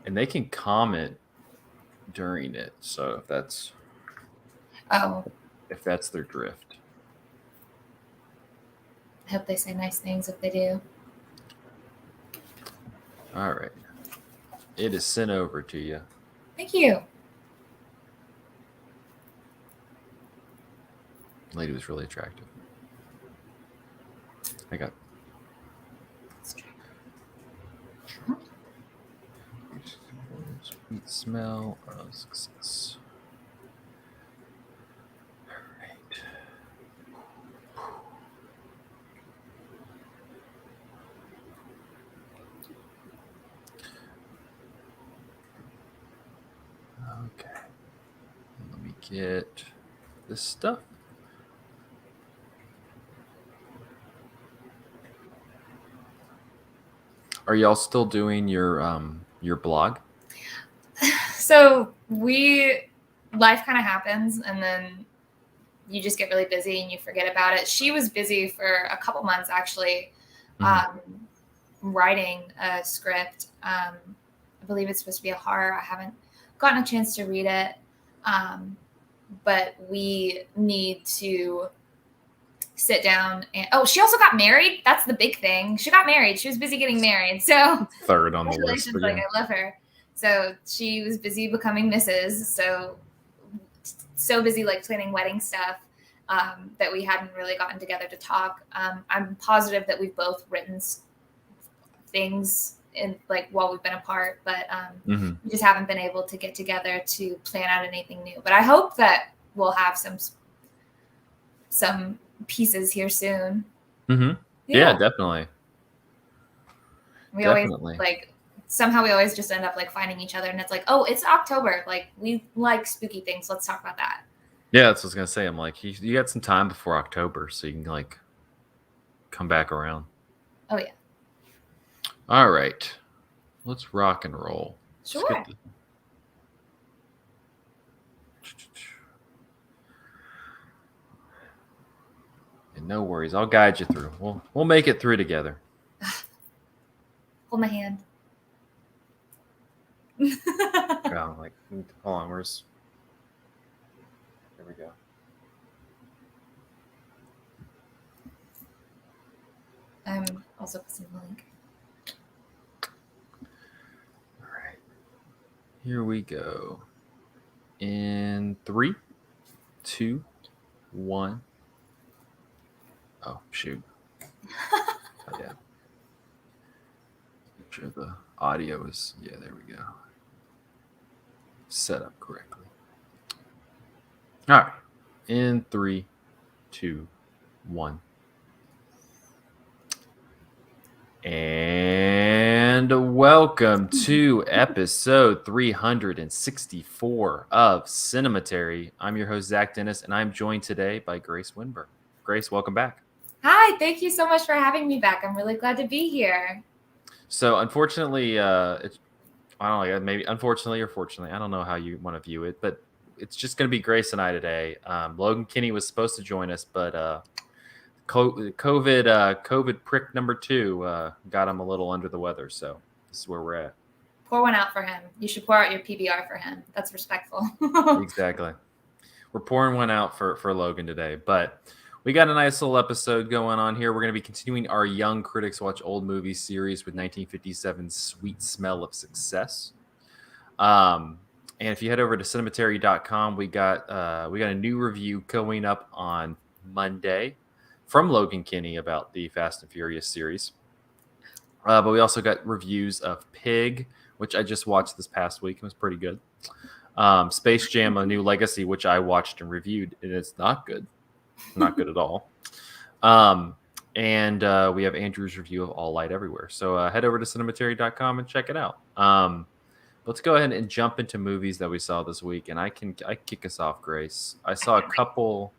and they can comment during it. So if that's their drift. I hope they say nice things if they do. All right. It is sent over to you. Thank you. The lady was really attractive. I got sweet smell of success. All right. Okay. Let me get this stuff. Are y'all still doing your blog? So life kind of happens, and then you just get really busy and you forget about it. She was busy for a couple months actually, writing a script. I believe it's supposed to be a horror. I haven't gotten a chance to read it, but we need to sit down and she also got married. That's the big thing. She got married. She was busy getting married. So third on the list. But yeah. I love her. So she was busy becoming Mrs. So busy like planning wedding stuff that we hadn't really gotten together to talk. I'm positive that we've both written things in like while we've been apart, but we just haven't been able to get together to plan out anything new. But I hope that we'll have some pieces here soon. Yeah, definitely. Always like somehow we always just end up like finding each other, and it's like, oh, it's October, like we like spooky things, let's talk about that. Yeah, that's what I was gonna say. I'm like, you got some time before October, so you can like come back around. Oh yeah. All right, let's rock and roll. Sure. And no worries, I'll guide you through. We'll make it through together. Hold my hand. I'm like, hold on, where's? There we go. I'm also posting the link. All right, here we go. In 3, 2, 1. Oh shoot! Oh, yeah. Make sure the audio is there we go. Set up correctly. All right. In 3, 2, 1. And welcome to episode 364 of Cinematary. I'm your host, Zach Dennis, and I'm joined today by Grace Winberg. Grace, welcome back. Hi, thank you so much for having me back. I'm really glad to be here. So unfortunately, I don't know, maybe unfortunately or fortunately, I don't know how you want to view it, but it's just going to be Grace and I today. Logan Kinney was supposed to join us, but COVID prick number 2 got him a little under the weather. So this is where we're at. Pour one out for him. You should pour out your PBR for him. That's respectful. Exactly. We're pouring one out for Logan today, but we got a nice little episode going on here. We're going to be continuing our Young Critics Watch Old Movies series with 1957's Sweet Smell of Success. And if you head over to cinematary.com, we got a new review going up on Monday from Logan Kinney about the Fast and Furious series. But we also got reviews of Pig, which I just watched this past week. It was pretty good. Space Jam: A New Legacy, which I watched and reviewed, and it's not good. Not good at all. And we have Andrew's review of All Light Everywhere. So head over to cinematary.com and check it out. Let's go ahead and jump into movies that we saw this week, and I kick us off, Grace. I saw a couple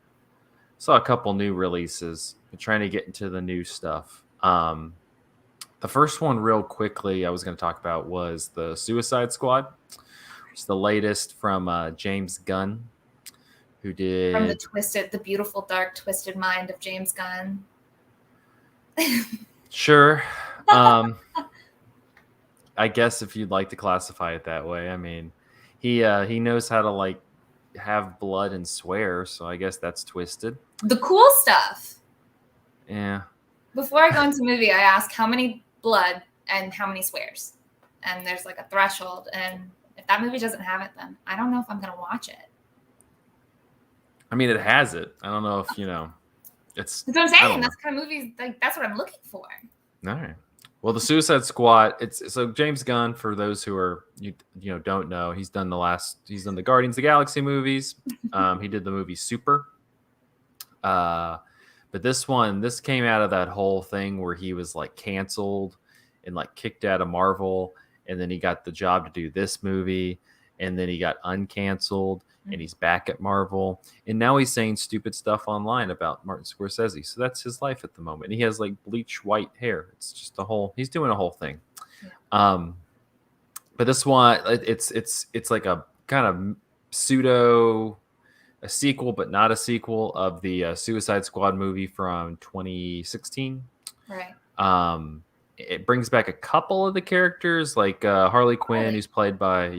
new releases. I'm trying to get into the new stuff. The first one, real quickly, I was going to talk about was the Suicide Squad. It's the latest from James Gunn, who did from the beautiful, dark, twisted mind of James Gunn. Sure. I guess if you'd like to classify it that way. I mean, he knows how to like have blood and swear, so I guess that's twisted. The cool stuff. Yeah. Before I go into the movie, I ask how many blood and how many swears. And there's like a threshold. And if that movie doesn't have it, then I don't know if I'm going to watch it. I mean, it has it. I don't know if, you know, it's... That's what I'm saying. That's kind of movies, like, that's what I'm looking for. All right. Well, the Suicide Squad, it's so James Gunn, for those who are you know don't know, he's done the Guardians of the Galaxy movies. He did the movie Super. But this came out of that whole thing where he was like canceled and like kicked out of Marvel, and then he got the job to do this movie, and then he got uncanceled, and he's back at Marvel, and now he's saying stupid stuff online about Martin Scorsese. So that's his life at the moment. He has like bleach white hair. It's just he's doing a whole thing. Yeah. But this one, it's like a kind of pseudo a sequel, but not a sequel of the Suicide Squad movie from 2016. Right. It brings back a couple of the characters, like Harley Quinn, who's played by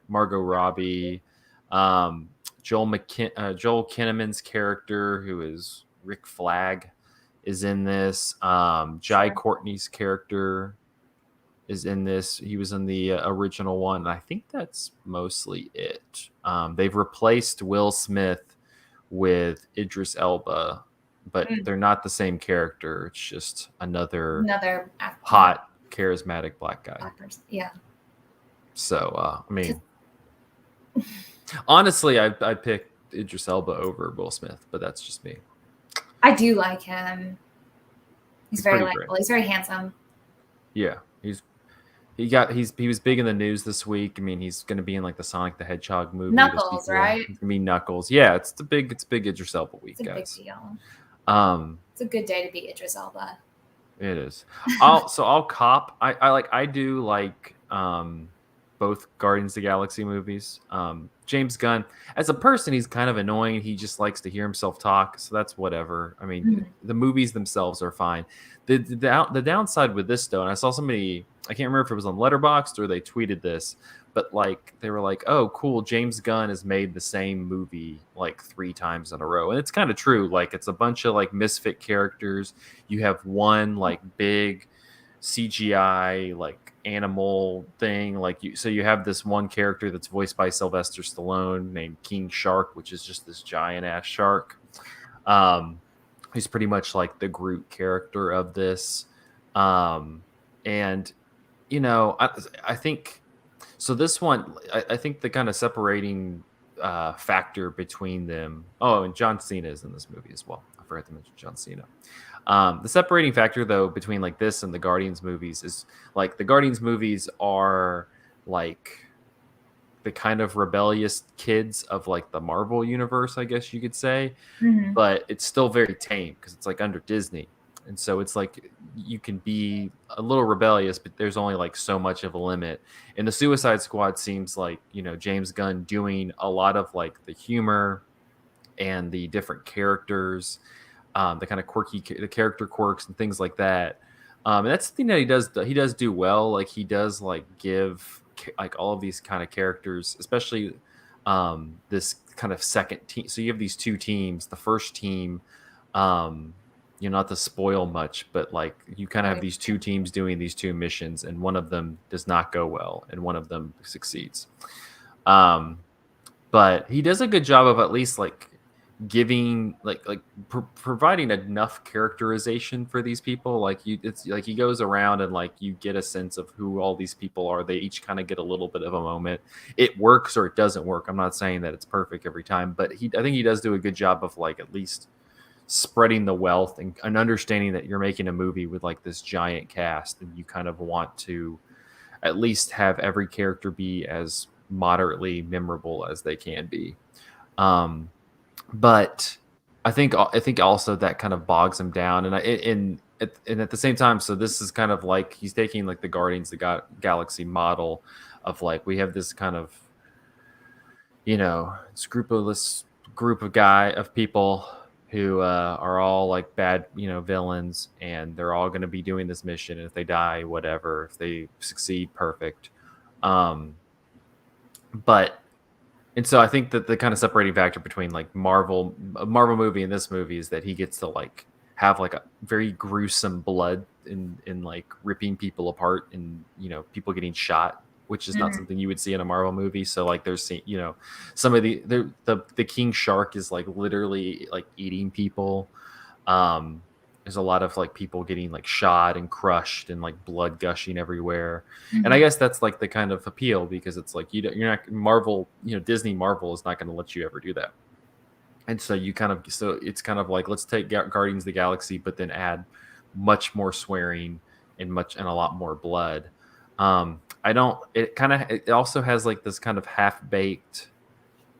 Margot Robbie. Joel Kinnaman's character, who is Rick Flag, is in this. Jai Courtney's character is in this. He was in the original one. I think that's mostly it. They've replaced Will Smith with Idris Elba, but they're not the same character. It's just another hot, charismatic black guy. Yeah. So, I mean, honestly, I picked Idris Elba over Will Smith, but that's just me. I do like him. He's very likable. He's very handsome. Yeah, he was big in the news this week. I mean, he's going to be in like the Sonic the Hedgehog movie. Knuckles, right? He's going to be Knuckles. Yeah, it's big Idris Elba week, guys. It's a big deal. It's a good day to be Idris Elba. It is. I'll cop. I do like both Guardians of the Galaxy movies. James Gunn, as a person, he's kind of annoying. He just likes to hear himself talk, so that's whatever. I mean, the movies themselves are fine. The downside with this, though, and I saw somebody, I can't remember if it was on Letterboxd or they tweeted this, but like they were like, "Oh, cool, James Gunn has made the same movie like 3 times in a row," and it's kind of true. Like it's a bunch of like misfit characters. You have one like big CGI like animal thing, so you have this one character that's voiced by Sylvester Stallone named King Shark, which is just this giant ass shark. He's pretty much like the Groot character of this, and you know, I think so. This one, I think the kind of separating factor between them. Oh, and John Cena is in this movie as well. I forgot to mention John Cena. The separating factor, though, between like this and the Guardians movies is like the Guardians movies are like the kind of rebellious kids of like the Marvel universe, I guess you could say, but it's still very tame because it's like under Disney. And so it's like you can be a little rebellious, but there's only like so much of a limit. And the Suicide Squad seems like, you know, James Gunn doing a lot of like the humor and the different characters, the kind of the character quirks and things like that. And that's the thing that he does do well. Like he does like give like all of these kind of characters, especially this kind of second team. So you have these 2 teams. The first team, you know, not to spoil much, but like you kind of have these 2 teams doing these 2 missions, and one of them does not go well and one of them succeeds. But he does a good job of at least like giving providing enough characterization for these people. Like it's like he goes around and like you get a sense of who all these people are. They each kind of get a little bit of a moment. It works or it doesn't work. I'm not saying that it's perfect every time, but I think he does do a good job of like at least spreading the wealth and understanding that you're making a movie with like this giant cast, and you kind of want to at least have every character be as moderately memorable as they can be. But I think also that kind of bogs him down, and at the same time, so this is kind of like he's taking like the Guardians of the Galaxy model of like we have this kind of, you know, scrupulous group of people who are all like bad, villains, and they're all going to be doing this mission. And if they die, whatever. If they succeed, perfect. Um, but and so I think that the kind of separating factor between like a Marvel movie and this movie is that he gets to like have like a very gruesome blood in like ripping people apart and people getting shot, which is not Mhm. something you would see in a Marvel movie. So like there's some of the king shark is like literally like eating people. There's a lot of like people getting like shot and crushed and like blood gushing everywhere. And I Mhm. guess that's like the kind of appeal, because it's like you're not Marvel, Disney Marvel is not going to let you ever do that. And so it's kind of like, let's take Guardians of the Galaxy, but then add much more swearing and a lot more blood. I don't. It also has like this kind of half baked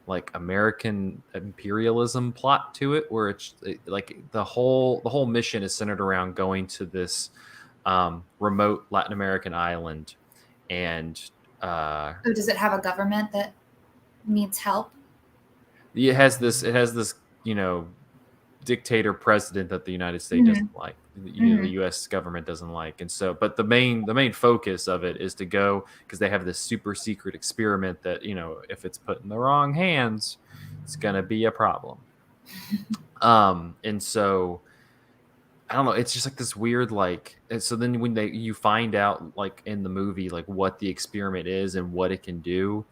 like American imperialism plot to it, where like the whole mission is centered around going to this remote Latin American island, and Oh, does it have a government that needs help? it has this dictator president that the United States Mhm. doesn't like, the Mhm. US government doesn't like. And so, but the main focus of it is to go, because they have this super secret experiment that, if it's put in the wrong hands, it's going to be a problem. And so I don't know, it's just like this weird like, and so then when you find out like in the movie like what the experiment is and what it can do,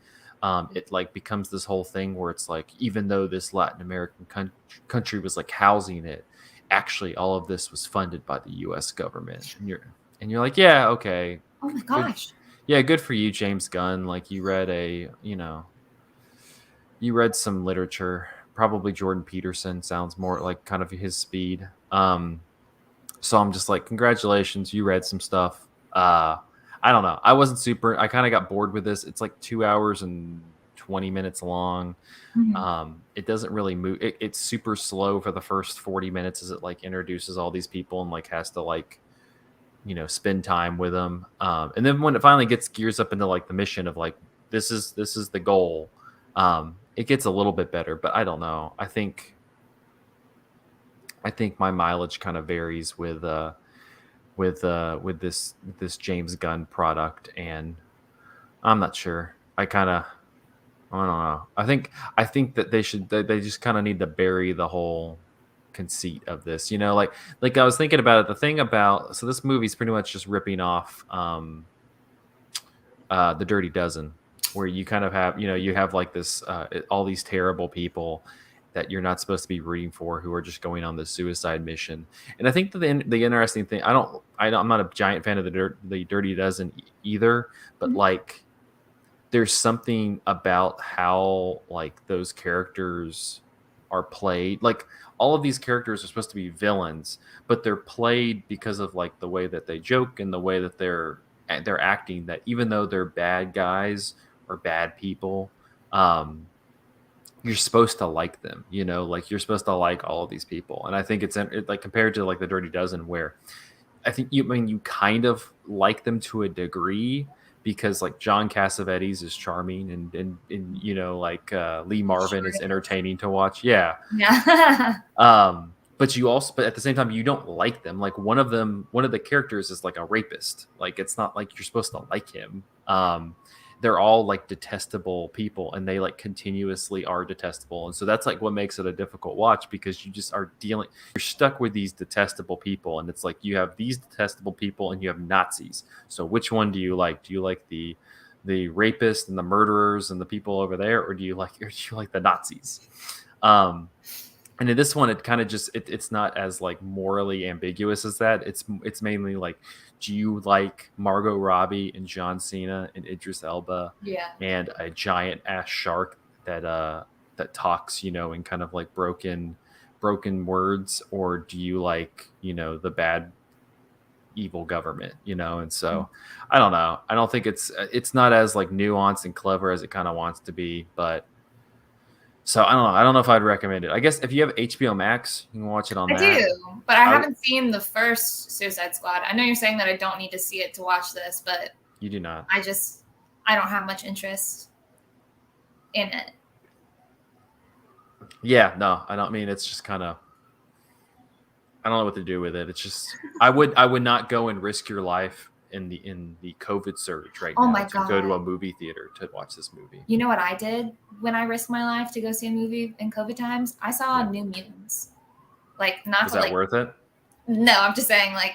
it like becomes this whole thing where it's like, even though this Latin American country was like housing it, actually all of this was funded by the US government. And you're like, yeah, okay, Oh my good. gosh. Yeah, good for you, James Gunn. Like you read some literature. Probably Jordan Peterson sounds more like kind of his speed. So I'm just like, congratulations, you read some stuff. I don't know. I kind of got bored with this. It's like 2 hours and 20 minutes long. Mhm. It doesn't really move. It's super slow for the first 40 minutes as it like introduces all these people and like has to like, spend time with them. And then when it finally gets gears up into like the mission of like, this is the goal. It gets a little bit better, but I don't know. I think my mileage kind of varies with this James Gunn product, and I'm not sure. I don't know. I think that they just kind of need to bury the whole conceit of this. Like I was thinking about it. The thing about so this movie's pretty much just ripping off the Dirty Dozen, where you kind of have you have like this all these terrible people that you're not supposed to be rooting for, who are just going on this suicide mission. And I think that the interesting thing, I'm not a giant fan of the Dirty Dozen either, but Mhm. like there's something about how like those characters are played. Like all of these characters are supposed to be villains, but they're played because of like the way that they joke and the way that they're acting, that even though they're bad guys or bad people, um you're supposed to like them, like you're supposed to like all of these people. And I think like compared to like the Dirty Dozen, where I think you kind of like them to a degree, because like John Cassavetes is charming, and like Lee He Marvin sure is is. entertaining to watch. Yeah. Yeah. But at the same time, you don't like them. Like one of the characters is like a rapist. Like it's not like you're supposed to like him. They're all like detestable people, and they like continuously are detestable. And so that's like what makes it a difficult watch, because you just are you're stuck with these detestable people. And it's like you have these detestable people and you have Nazis. So which one do you like? Do you like the rapists and the murderers and the people over there, or do you like the Nazis? Um, and in this one, it kind of just it's not as like morally ambiguous as that. It's mainly like, do you like Margot Robbie and John Cena and Idris Elba Yeah. and a giant ass shark that talks, in kind of like broken words, or do you like, the bad evil government? And so I don't know. I don't think it's not as like nuanced and clever as it kind of wants to be, but so I don't know. I don't know if I'd recommend it. I guess if you have HBO Max, you can watch it on I that. do, but I I haven't seen the first Suicide Squad. I know you're saying that I don't need to see it to watch this, but You do not. I just I don't have much interest in it. Yeah, no, I don't mean it's just kind of. I don't know what to do with it. It's just I would not go and risk your life in the COVID surge right Oh now my to go to a God. movie theater to watch this movie. You know what I did when I risked my life to go see a movie in COVID times? I saw Yeah. New Mutants. Like, not Was to that like, worth it? no, I'm just saying, like,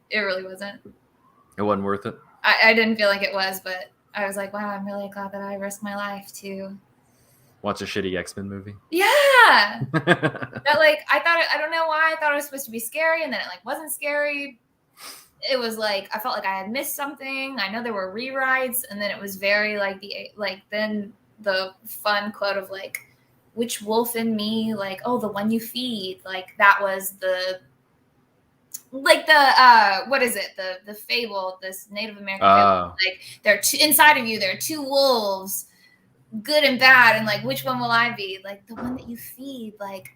it really wasn't. It wasn't worth it. I didn't feel like it was, but I was like, wow, I'm really glad that I risked my life to Watch a shitty X-Men movie. Yeah. That like I don't know why I thought it was supposed to be scary, and then it like wasn't scary. It was like I felt like I had missed something. I know there were rewrites, and then it was very like then the fun quote of like, which wolf in me, like, oh, the one you feed. Like that was the what is it? The fable, this Native American fable. Like they're inside of you, there are two wolves, good and bad, and like which one will I be? Like the one that you feed. Like,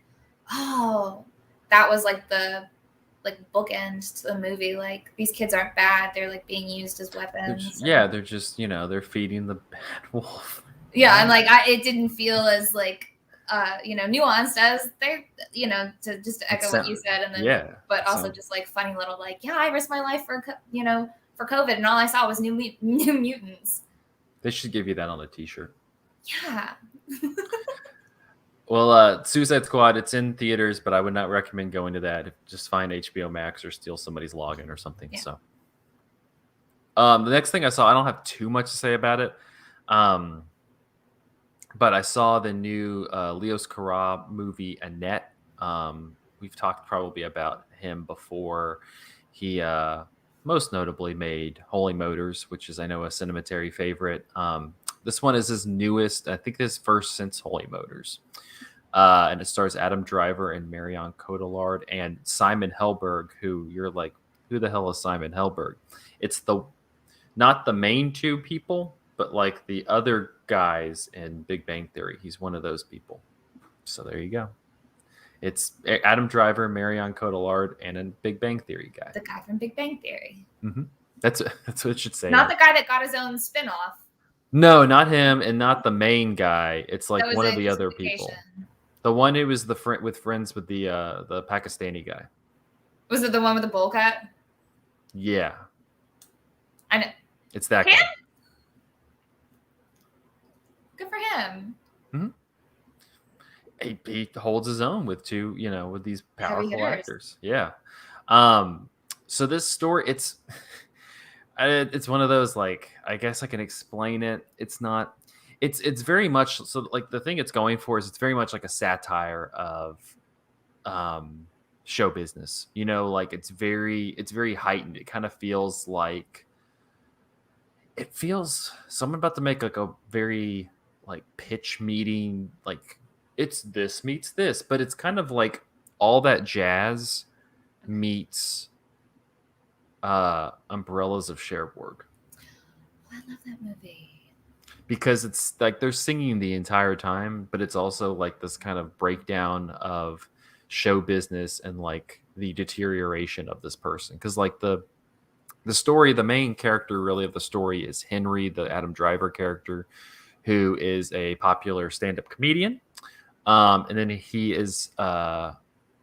oh, that was like the bookend to the movie. Like these kids aren't bad, they're like being used as weapons. They're just they're feeding the bad wolf. And like it didn't feel as like nuanced as they to just to echo what you said, and then but also just like funny little like, yeah, I risked my life for for COVID, and all I saw was new mutants. They should give you that on a t-shirt. Yeah. Well, Suicide Squad, it's in theaters, but I would not recommend going to that. Just find HBO Max or steal somebody's login or something. Yeah. So the next thing I saw, I don't have too much to say about it, but I saw the new Leos Carab movie, Annette. We've talked probably about him before. He most notably made Holy Motors, which is, I know, a Cinematary favorite. This one is his newest, I think his first since Holy Motors. And it stars Adam Driver and Marion Cotillard and Simon Helberg, who you're like, who the hell is Simon Helberg? It's not the main two people, but like the other guys in Big Bang Theory. He's one of those people. So there you go. It's Adam Driver, Marion Cotillard, and a Big Bang Theory guy. The guy from Big Bang Theory. Mm-hmm. That's what it should say. Not the guy that got his own spinoff. No, not him, and not the main guy. It's like one of the other people. The one who was friends with the Pakistani guy. Was it the one with the bowl cut? Yeah. I know. It's that guy. Good for him. Mm-hmm. He holds his own with two, with these powerful actors. Yeah. So this story, it's one of those, like, I guess I can explain it. It's not, it's very much so, like, the thing it's going for is it's very much like a satire of show business, like it's very heightened. It kind of feels like someone about to make like a very like pitch meeting, like it's this meets this, but it's kind of like all that jazz meets Umbrellas of Cherbourg. I love that movie. Because it's like they're singing the entire time, but it's also like this kind of breakdown of show business and like the deterioration of this person. Because like the story, the main character really of the story is Henry, the Adam Driver character, who is a popular stand-up comedian. And then he is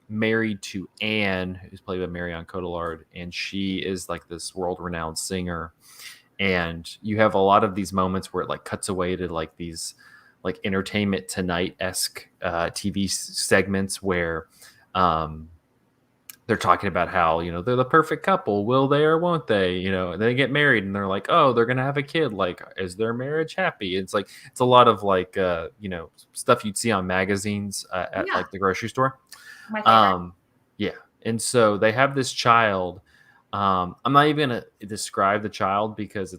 married to Anne, who's played by Marion Cotillard, and she is like this world-renowned singer. And you have a lot of these moments where it like cuts away to like these like Entertainment Tonight-esque TV segments where they're talking about how, they're the perfect couple. Will they or won't they? And they get married and they're like, oh, they're going to have a kid. Like, is their marriage happy? It's like, it's a lot of like, stuff you'd see on magazines at like the grocery store. My favorite. Yeah. And so they have this child. I'm not even going to describe the child because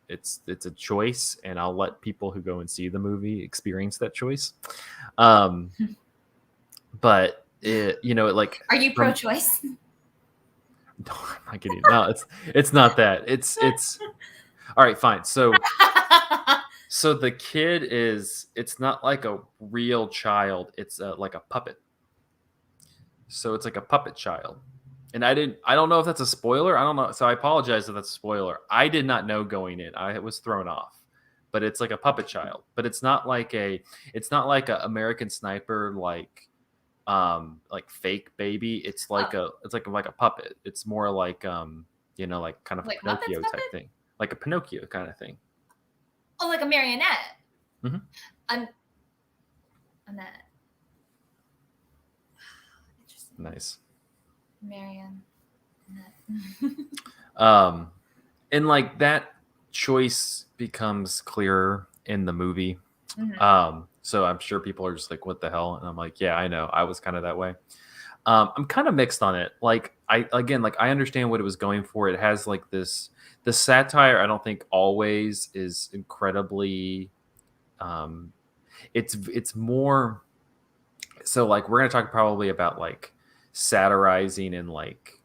it's a choice, and I'll let people who go and see the movie experience that choice. But it like, are you pro-choice? No, I'm not kidding. No, it's not that. It's all right, fine. So the kid it's not like a real child. It's like a puppet. So it's like a puppet child. And I don't know if that's a spoiler. I don't know. So I apologize if that's a spoiler. I did not know going in. I was thrown off. But it's like a puppet child. But it's not like a American Sniper, like like fake baby. It's Oh, like a puppet. It's more like like kind of a like Muppets Pinocchio type puppet? thing, like a Pinocchio kind of thing. Oh, like a marionette. Hmm. An Annette. Interesting. Nice. Marion. Um, and like that choice becomes clearer in the movie. Hmm. So I'm sure people are just like, "What the hell?" And I'm like, "Yeah, I know. I was kind of that way." I'm kind of mixed on it. Like I understand what it was going for. It has like the satire. I don't think always is incredibly. Um, it's more so like we're gonna talk probably about like satirizing and like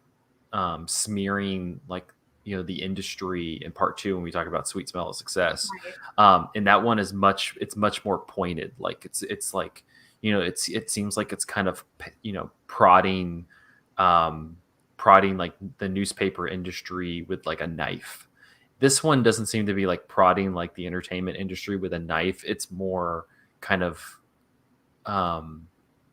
smearing like the industry in part two when we talk about Sweet Smell of Success. Right. And that one is much more pointed. Like it's like it seems like it's kind of prodding um, prodding like the newspaper industry with like a knife. This one doesn't seem to be like prodding like the entertainment industry with a knife. It's more kind of um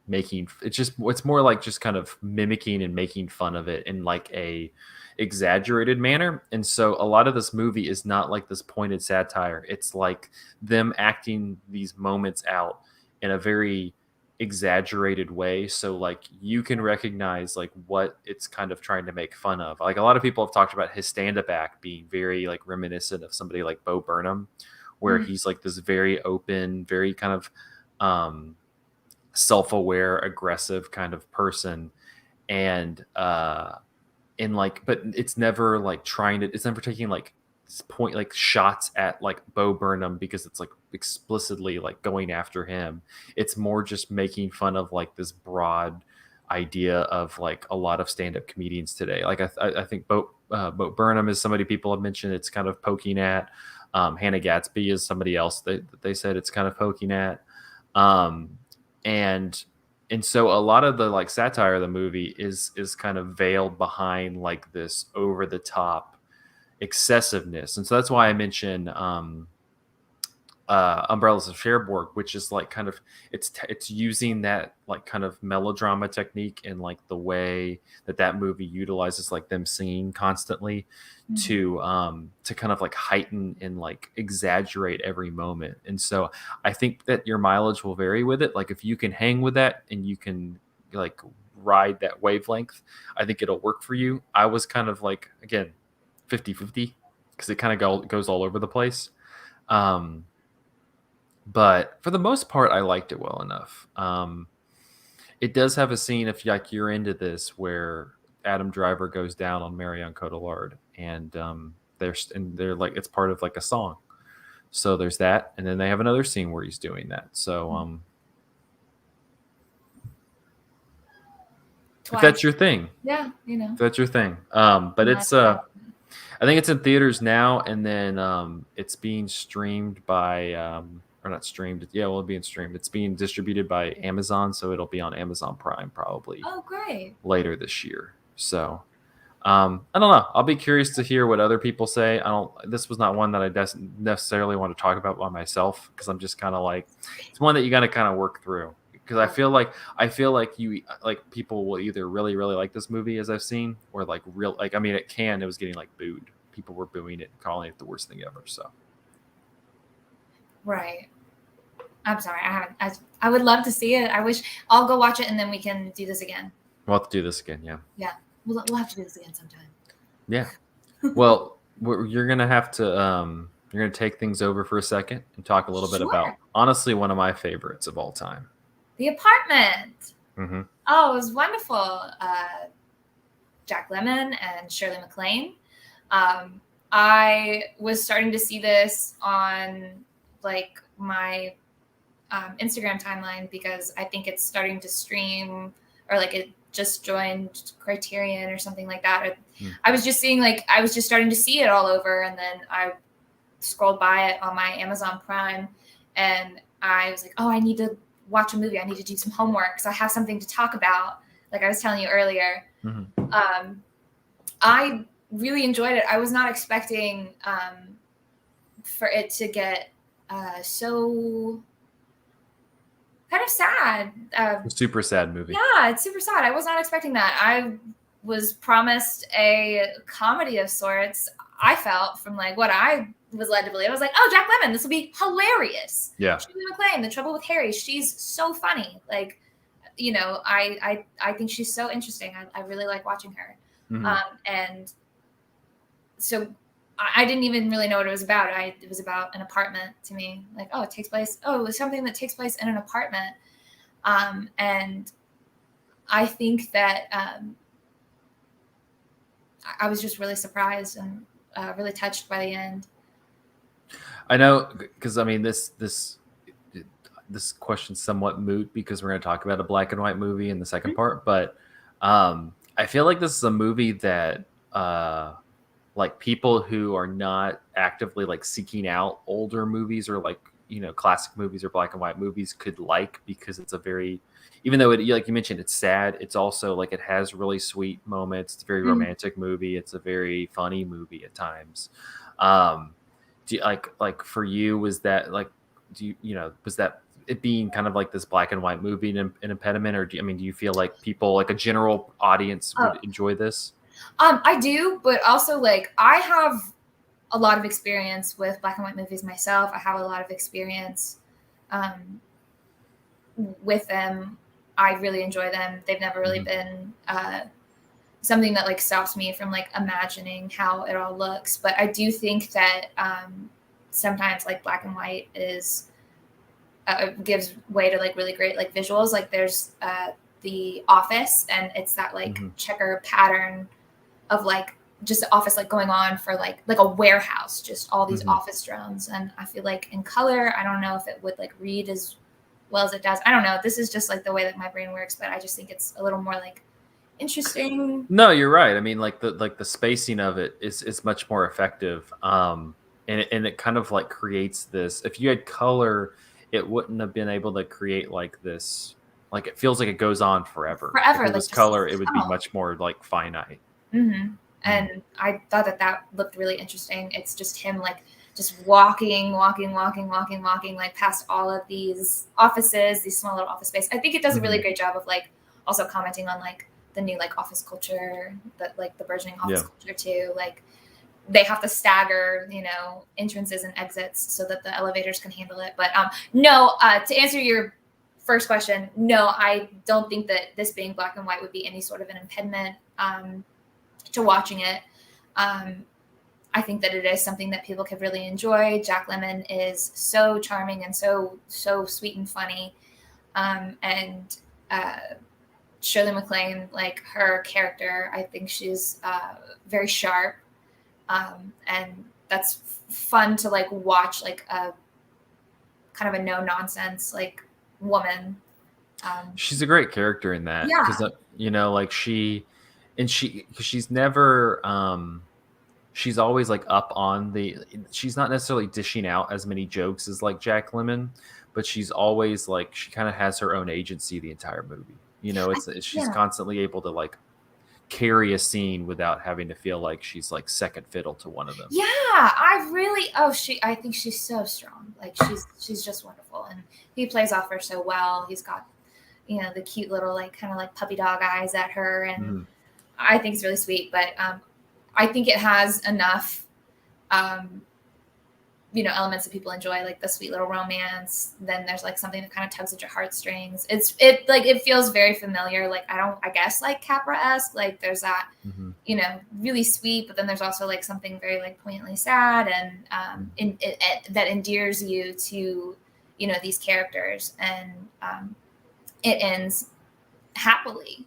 making it's more like just kind of mimicking and making fun of it in like a exaggerated manner. And so a lot of this movie is not like this pointed satire. It's like them acting these moments out in a very exaggerated way, so like you can recognize like what it's kind of trying to make fun of. Like a lot of people have talked about his stand-up act being very like reminiscent of somebody like Bo Burnham, where Mhm. he's like this very open, very kind of um self-aware, aggressive kind of person. And like but it's never like it's never taking like point like shots at like Bo Burnham because it's like explicitly like going after him. It's more just making fun of like this broad idea of like a lot of stand-up comedians today. Like I think Bo Burnham is somebody people have mentioned it's kind of poking at. Hannah Gatsby is somebody else that they said it's kind of poking at. um and and so a lot of the like satire of the movie is kind of veiled behind like this over the top excessiveness. And so that's why I mentioned Umbrellas of Cherbourg, which is like kind of it's using that like kind of melodrama technique in like the way that movie utilizes like them singing constantly Mhm. to kind of like heighten and like exaggerate every moment. And so I think that your mileage will vary with it. Like if you can hang with that and you can like ride that wavelength, I think it'll work for you. I was kind of like, again, 50-50 because it kind of goes all over the place. um but for the most part, I liked it well enough. It does have a scene, if like you're into this, where Adam Driver goes down on Marion Cotillard, and they're like it's part of like a song. So there's that, and then they have another scene where he's doing that. So if Twice. that's your thing, Yeah, if that's your thing. But not it's bad. I think it's in theaters now, and then it's being streamed by or not streamed. Yeah, well, it's being streamed. It's being distributed by Amazon, so it'll be on Amazon Prime probably Oh, great. later this year. So I don't know. I'll be curious to hear what other people say. I don't. This was not one that I necessarily want to talk about by myself because I'm just kind of like it's one that you got to kind of work through because Oh, I feel like you like people will either really like this movie as I've seen or like real like I mean it was getting like booed. People were booing it, calling it the worst thing ever. So right. I'm sorry. I haven't. I would love to see it. I wish I'll go watch it and then we can do this again. we'll have to do this again. Yeah. Yeah, we'll have to do this again sometime. Yeah. Well, you're gonna have to you're gonna take things over for a second and talk a little bit Sure. about honestly one of my favorites of all time. The Apartment. Mm-hmm. Oh, it was wonderful. Jack Lemmon and Shirley Maclaine. I was starting to see this on like my Instagram timeline because I think it's starting to stream or like it just joined Criterion or something like that. I was just seeing like I was just starting to see it all over, and then I scrolled by it on my Amazon Prime, and I was like, oh, I need to watch a movie. I need to do some homework, so I have something to talk about. Like I was telling you earlier, Mm-hmm. I really enjoyed it. I was not expecting for it to get so kind of sad. A super sad movie. Yeah, it's super sad. I was not expecting that. I was promised a comedy of sorts. I felt from like what I was led to believe. I was like, oh, Jack Lemmon, this will be hilarious. Yeah. Shirley Maclaine, The Trouble with Harry, she's so funny. Like, you know, I think she's so interesting. I really like watching her. And so I didn't even really know what it was about. It was about an apartment to me. Like, oh, it takes place. Oh, it was something that takes place in an apartment. And I think that I was just really surprised and really touched by the end. I know, because I mean, this question's somewhat moot because we're going to talk about a black and white movie in the second part, but I feel like this is a movie that like people who are not actively like seeking out older movies or like, you know, classic movies or black and white movies could like, because it's a very, even though it, like you mentioned, it's sad, it's also like it has really sweet moments. It's a very romantic movie. It's a very funny movie at times. Do you, like for you, was that like, was that it being kind of like this black and white movie an impediment, or do you feel like people, like a general audience, would enjoy this? I do, but also like I have a lot of experience with black and white movies myself. I have a lot of experience with them. I really enjoy them. They've never really been something that like stops me from like imagining how it all looks. But I do think that sometimes like black and white is gives way to like really great like visuals. Like there's The Office, and it's that like checker pattern of like just the office like going on for like a warehouse, just all these office drones. And I feel like in color, I don't know if it would like read as well as it does. I don't know. This is just like the way that my brain works, but I just think it's a little more like interesting. No, you're right. I mean, like the spacing of it is much more effective. And it kind of like creates this. If you had color, it wouldn't have been able to create like this. Like it feels like it goes on forever. Forever. If it like was color, it would be much more like finite. And I thought that looked really interesting. It's just him like just walking like past all of these offices, these small little office space. I think it does a really great job of like also commenting on like the new like office culture, that like the burgeoning office culture too. Like they have to stagger, you know, entrances and exits so that the elevators can handle it. But no, to answer your first question, no, I don't think that this being black and white would be any sort of an impediment to watching it. I think that it is something that people could really enjoy. Jack Lemmon is so charming and so sweet and funny. And Shirley Maclaine, like her character, I think she's very sharp. And that's fun to like watch, like a kind of a no nonsense like woman. She's a great character in that, because you know, like she's never she's always like up on she's not necessarily dishing out as many jokes as like Jack Lemmon, but she's always like, she kind of has her own agency the entire movie. You know, she's constantly able to like carry a scene without having to feel like she's like second fiddle to one of them. Yeah, I think she's so strong. Like she's just wonderful, and he plays off her so well. He's got, you know, the cute little like kind of like puppy dog eyes at her, and I think it's really sweet. But I think it has enough, you know, elements that people enjoy, like the sweet little romance. Then there's like something that kind of tugs at your heartstrings. It feels very familiar. Like I guess like Capra-esque. Like there's that, you know, really sweet, but then there's also like something very like poignantly sad, and that endears you to, you know, these characters, and it ends happily.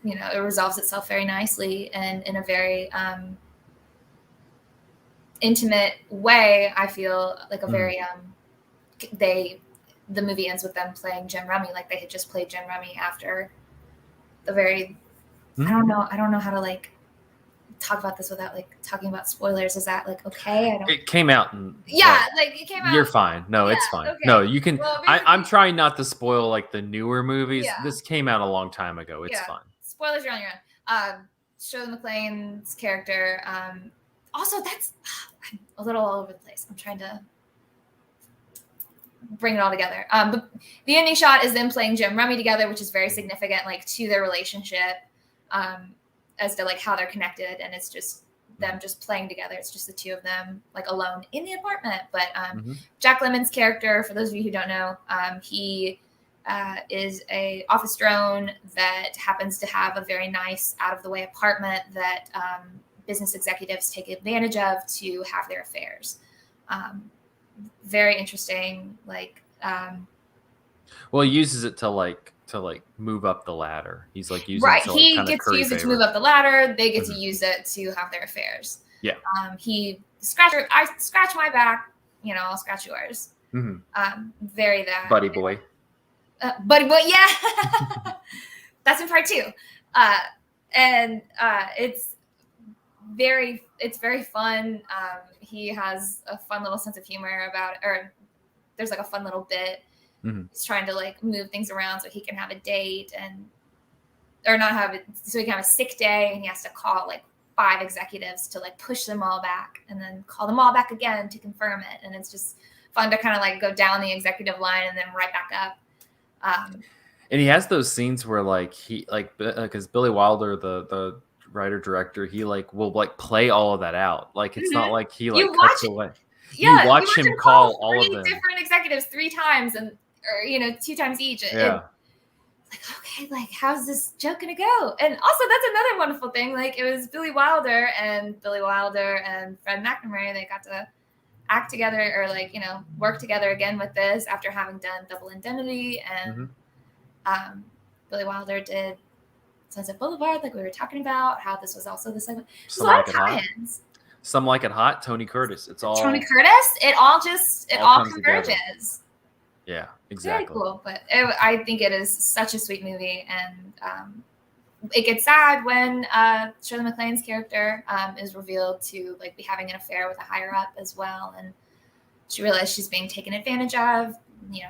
You know, it resolves itself very nicely and in a very intimate way. I feel like a very the movie ends with them playing Gin Rummy, like they had just played Gin Rummy after the very I don't know how to like talk about this without like talking about spoilers. Is that like okay? It came out like it came out. You're fine. No, it's fine. Okay. No, you can. Well, I'm trying not to spoil like the newer movies. This came out a long time ago. It's fine. Spoilers are on your own. Shirley Maclaine's character. Also, that's I'm a little all over the place. I'm trying to bring it all together. The ending shot is them playing Jim Rummy together, which is very significant, like to their relationship, as to like how they're connected, and it's just them just playing together. It's just the two of them, like alone in the apartment. But Jack Lemmon's character, for those of you who don't know, he is a office drone that happens to have a very nice, out of the way apartment that business executives take advantage of to have their affairs. Very interesting. Like, well, he uses it to move up the ladder. He's like using right. it to like, He kind of gets to curry use it to favor. move up the ladder. They get to use it to have their affairs. Yeah. I scratch my back. You know, I'll scratch yours. Very that buddy boy. Buddy boy. Yeah. That's in part 2. It's very fun. He has a fun little sense of humor about it, or there's like a fun little bit. He's trying to like move things around so he can have a date so he can have a sick day, and he has to call like 5 executives to like push them all back and then call them all back again to confirm it. And it's just fun to kind of like go down the executive line and then right back up. And he has those scenes where like he like because Billy Wilder, the writer director, he like will like play all of that out. Like it's not like he like cuts away. Yeah, you watch him call all of 3 them. different executives 3 times, or 2 times each. Yeah. Like, okay, like how's this joke gonna go? And also that's another wonderful thing. Like it was Billy Wilder and Fred McNamara. They got to act together or like work together again with this after having done Double Indemnity, and Billy Wilder did Sunset Boulevard, like we were talking about. How this was also the segment. Some Like It Hot. Some Like It Hot. Tony Curtis. It's all Tony Curtis. It all converges. Together. Yeah, exactly. Very cool. But I think it is such a sweet movie, and it gets sad when Shirley Maclaine's character is revealed to like be having an affair with a higher up as well, and she realizes she's being taken advantage of.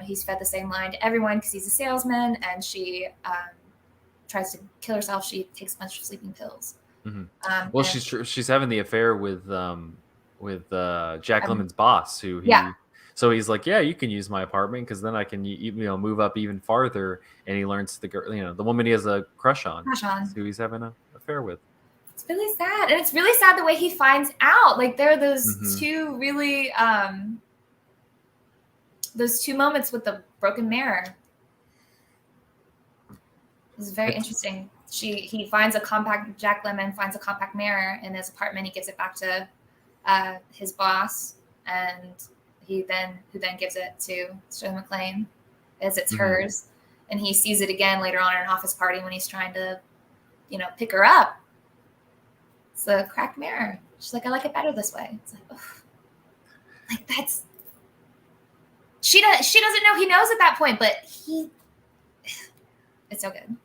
He's fed the same line to everyone because he's a salesman, and she tries to kill herself. She takes a bunch of sleeping pills. Well, she's having the affair with Jack Lemmon's boss, who so he's like, yeah, you can use my apartment because then I can move up even farther. And he learns the girl, the woman he has a crush on, who he's having an affair with. It's really sad, and it's really sad the way he finds out. Like there are those 2 really those 2 moments with the broken mirror. It was very interesting. Jack Lemmon finds a compact mirror in his apartment. He gives it back to his boss, and who then gives it to Shirley Maclaine as it's hers. And he sees it again later on at an office party when he's trying to, pick her up. It's a cracked mirror. She's like, I like it better this way. It's like, oh, like that's. She doesn't know he knows at that point, but it's so good.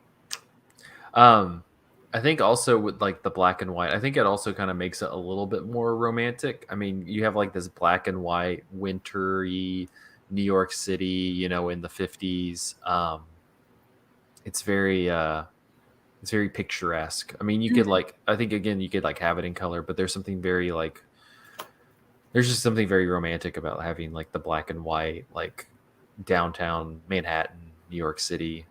I think also with like the black and white, I think it also kind of makes it a little bit more romantic. I mean, you have like this black and white, wintry New York City, in the 50s. It's very picturesque. I mean, you could like, I think again, you could like have it in color, but there's something very like, there's just something very romantic about having like the black and white, like downtown Manhattan, New York City.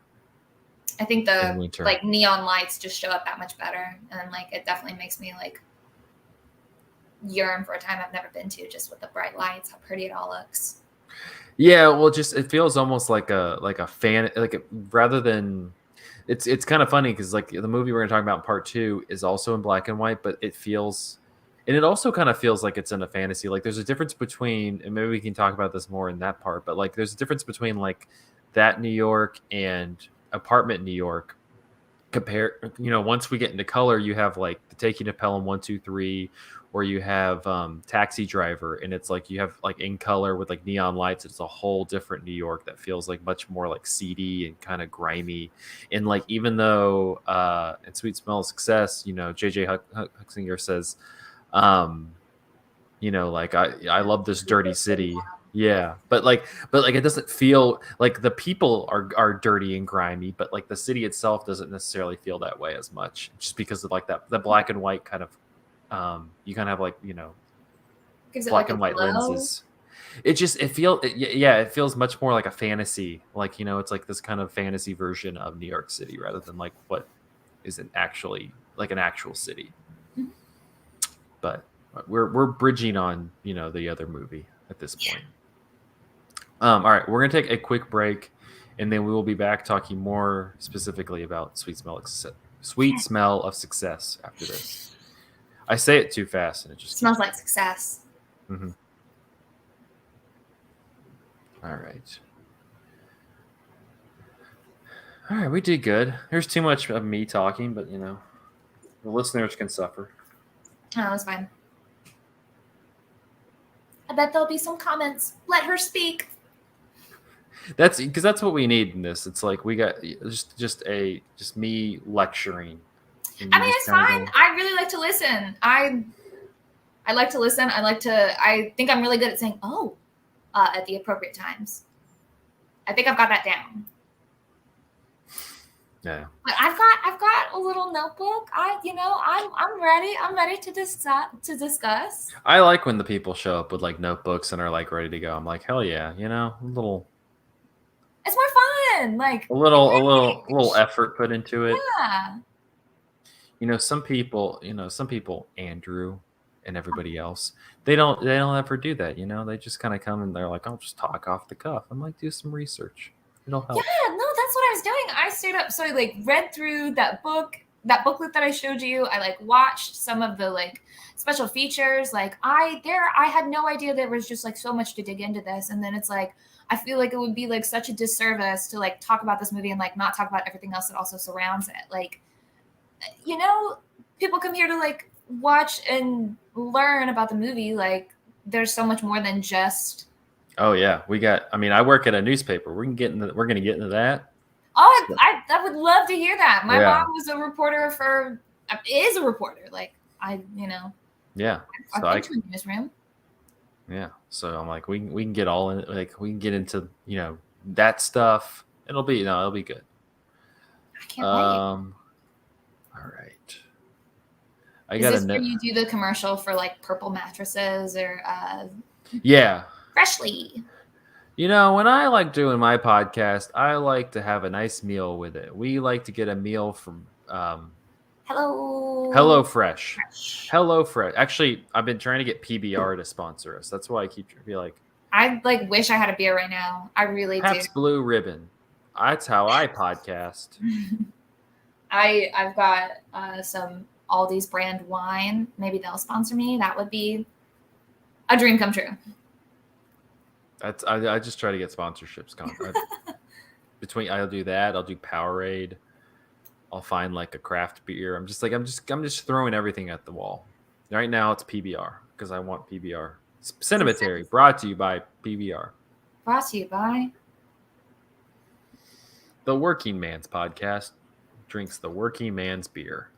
I think the like neon lights just show up that much better, and like it definitely makes me like yearn for a time I've never been to, just with the bright lights, how pretty it all looks. Yeah, well, just it feels almost like a fan, rather than it's kind of funny because like the movie we're going to talk about in part 2 is also in black and white, but it feels, and it also kind of feels like it's in a fantasy. Like there's a difference between, and maybe we can talk about this more in that part, but like there's a difference between like that New York and Apartment New York. Once we get into color, you have like the Taking of Pelham 1, 2, 3, or you have Taxi Driver, and it's like you have like in color with like neon lights. It's a whole different New York that feels like much more like seedy and kind of grimy. And like even though in Sweet Smell of Success, J.J. Huxinger says, like I love this dirty city. Yeah, but it doesn't feel like the people are dirty and grimy, but like the city itself doesn't necessarily feel that way as much, just because of like that the black and white kind of you kind of have like gives it black like and white glow. lenses. it feels much more like a fantasy, like, it's like this kind of fantasy version of New York City rather than like what isn't actually like an actual city. Mhm. But we're bridging on the other movie at this point. All right, we're gonna take a quick break, and then we will be back talking more specifically about Sweet Smell of Success after this. I say it too fast, and it just Smells like success. Mm-hmm. All right. All right, we did good. There's too much of me talking, but the listeners can suffer. Oh, that's fine. I bet there'll be some comments. Let her speak. That's because that's what we need in this. It's like we got just me lecturing. I mean, it's fine. I really like to listen. I like to listen. I think I'm really good at saying at the appropriate times. I think I've got that down. Yeah. But I've got a little notebook. I'm ready. I'm ready to discuss. I like when the people show up with like notebooks and are like ready to go. I'm like, hell yeah, a little. It's more fun. Like a little effort put into it. Yeah. Some people, Andrew and everybody else, they don't ever do that. They just kind of come and they're like, I'll just talk off the cuff. I'm like, do some research. It'll help. Yeah, no, that's what I was doing. I stayed up, so I like read through that booklet that I showed you. I like watched some of the like special features. Like I had no idea there was just like so much to dig into this. And then it's like I feel like it would be like such a disservice to like talk about this movie and like not talk about everything else that also surrounds it. Like, people come here to like watch and learn about the movie. Like there's so much more than just. Oh yeah, I work at a newspaper. We're gonna get into that. Oh, I would love to hear that. My mom was a reporter is a reporter. Like Yeah. I've been to a newsroom. Yeah. So I'm like, we can get all in. Like we can get into that stuff. It'll be good. I can't wait. All right. Is this where you do the commercial for like purple mattresses or yeah. Freshly. When I like doing my podcast, I like to have a nice meal with it. We like to get a meal from Hello Fresh. Hello Fresh. Actually, I've been trying to get PBR to sponsor us. That's why I keep be like. I like wish I had a beer right now. I really do. Blue Ribbon. That's how I podcast. I've got some Aldi's brand wine. Maybe they'll sponsor me. That would be a dream come true. I just try to get sponsorships. I'll do that. I'll do Powerade. I'll find like a craft beer. I'm just throwing everything at the wall. Right now it's PBR because I want PBR. Cinematary, brought to you by PBR. Brought to you by The Working Man's Podcast drinks the working man's beer.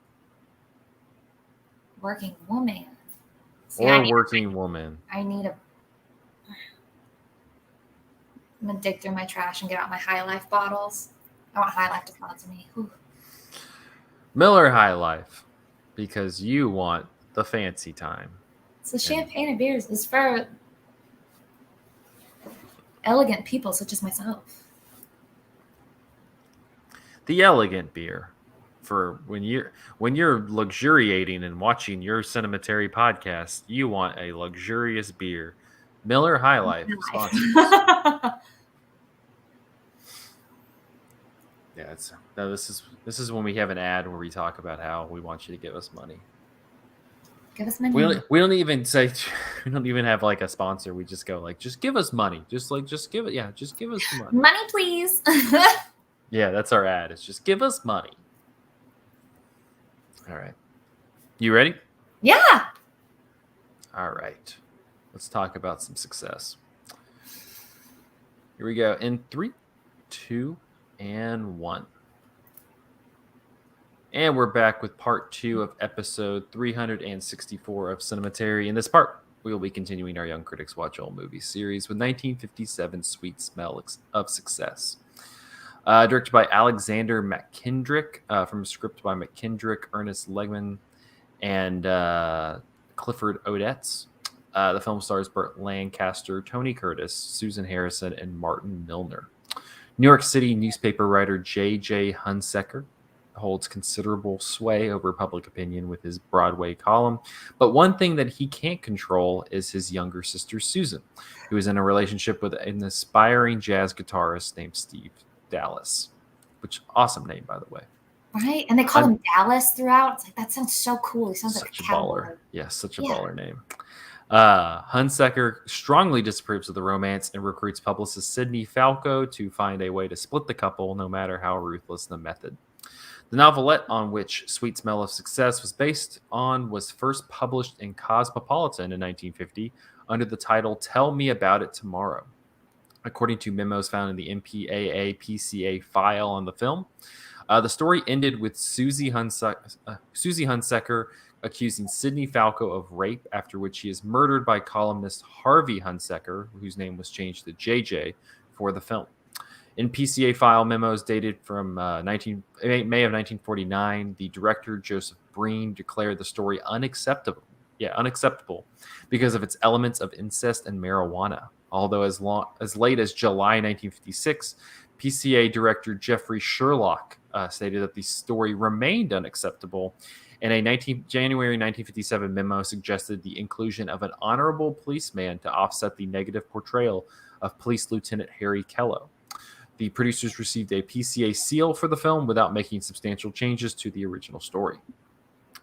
Working woman. Working woman. I'm going to dig through my trash and get out my High Life bottles. I want High Life to sponsor me. Whew. Miller High Life, because you want the fancy time. It's the champagne of beers. It's for elegant people such as myself. The elegant beer for when you're luxuriating and watching your Cinematary podcast, you want a luxurious beer. Miller High Life sponsors. Yeah, this is when we have an ad where we talk about how we want you to give us money. Give us money. We don't even say we don't even have like a sponsor. We just go like, just give us money. Just give it. Yeah, just give us the money. Money, please. Yeah, that's our ad. It's just give us money. All right. You ready? Yeah. All right. Let's talk about some success. Here we go. In 3, 2, and 1. And we're back with part 2 of episode 364 of Cinematary. In this part, we will be continuing our Young Critics Watch Old Movies series with 1957 Sweet Smell of Success. Directed by Alexander McKendrick, from a script by McKendrick, Ernest Legman, and Clifford Odets. The film stars Burt Lancaster, Tony Curtis, Susan Harrison, and Martin Milner. New York City newspaper writer J.J. Hunsaker holds considerable sway over public opinion with his Broadway column, but one thing that he can't control is his younger sister Susan, who is in a relationship with an aspiring jazz guitarist named Steve Dallas, which awesome name, by the way. Right, and they call him Dallas throughout. It's like, that sounds so cool. He sounds like a baller. Yeah, such a baller name. Hunsaker strongly disapproves of the romance and recruits publicist Sidney Falco to find a way to split the couple, no matter how ruthless the method. The novelette on which Sweet Smell of Success was based on was first published in Cosmopolitan in 1950 under the title Tell Me About It Tomorrow. According to memos found in the MPAA PCA file on the film, the story ended with Susie Hunsaker accusing Sidney Falco of rape, after which he is murdered by columnist Harvey Hunsaker, whose name was changed to JJ, for the film. In PCA file memos dated from May of 1949, the director, Joseph Breen, declared the story unacceptable because of its elements of incest and marijuana. Although as late as July 1956, PCA director Jeffrey Sherlock stated that the story remained unacceptable, and a January 1957 memo suggested the inclusion of an honorable policeman to offset the negative portrayal of Police Lieutenant Harry Kello. The producers received a PCA seal for the film without making substantial changes to the original story.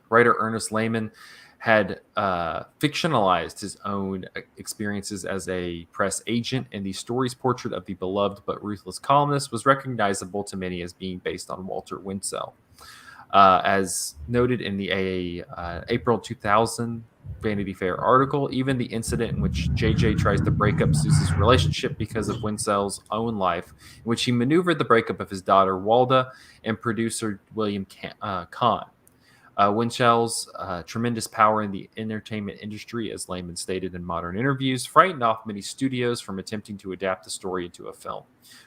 Writer Ernest Lehman had fictionalized his own experiences as a press agent, and the story's portrait of the beloved but ruthless columnist was recognizable to many as being based on Walter Winsell. As noted in the April 2000 Vanity Fair article, even the incident in which JJ tries to break up Susie's relationship because of Winsell's own life, in which he maneuvered the breakup of his daughter Walda and producer William Kahn. Winsell's tremendous power in the entertainment industry, as Lehman stated in modern interviews, frightened off many studios from attempting to adapt the story into a film.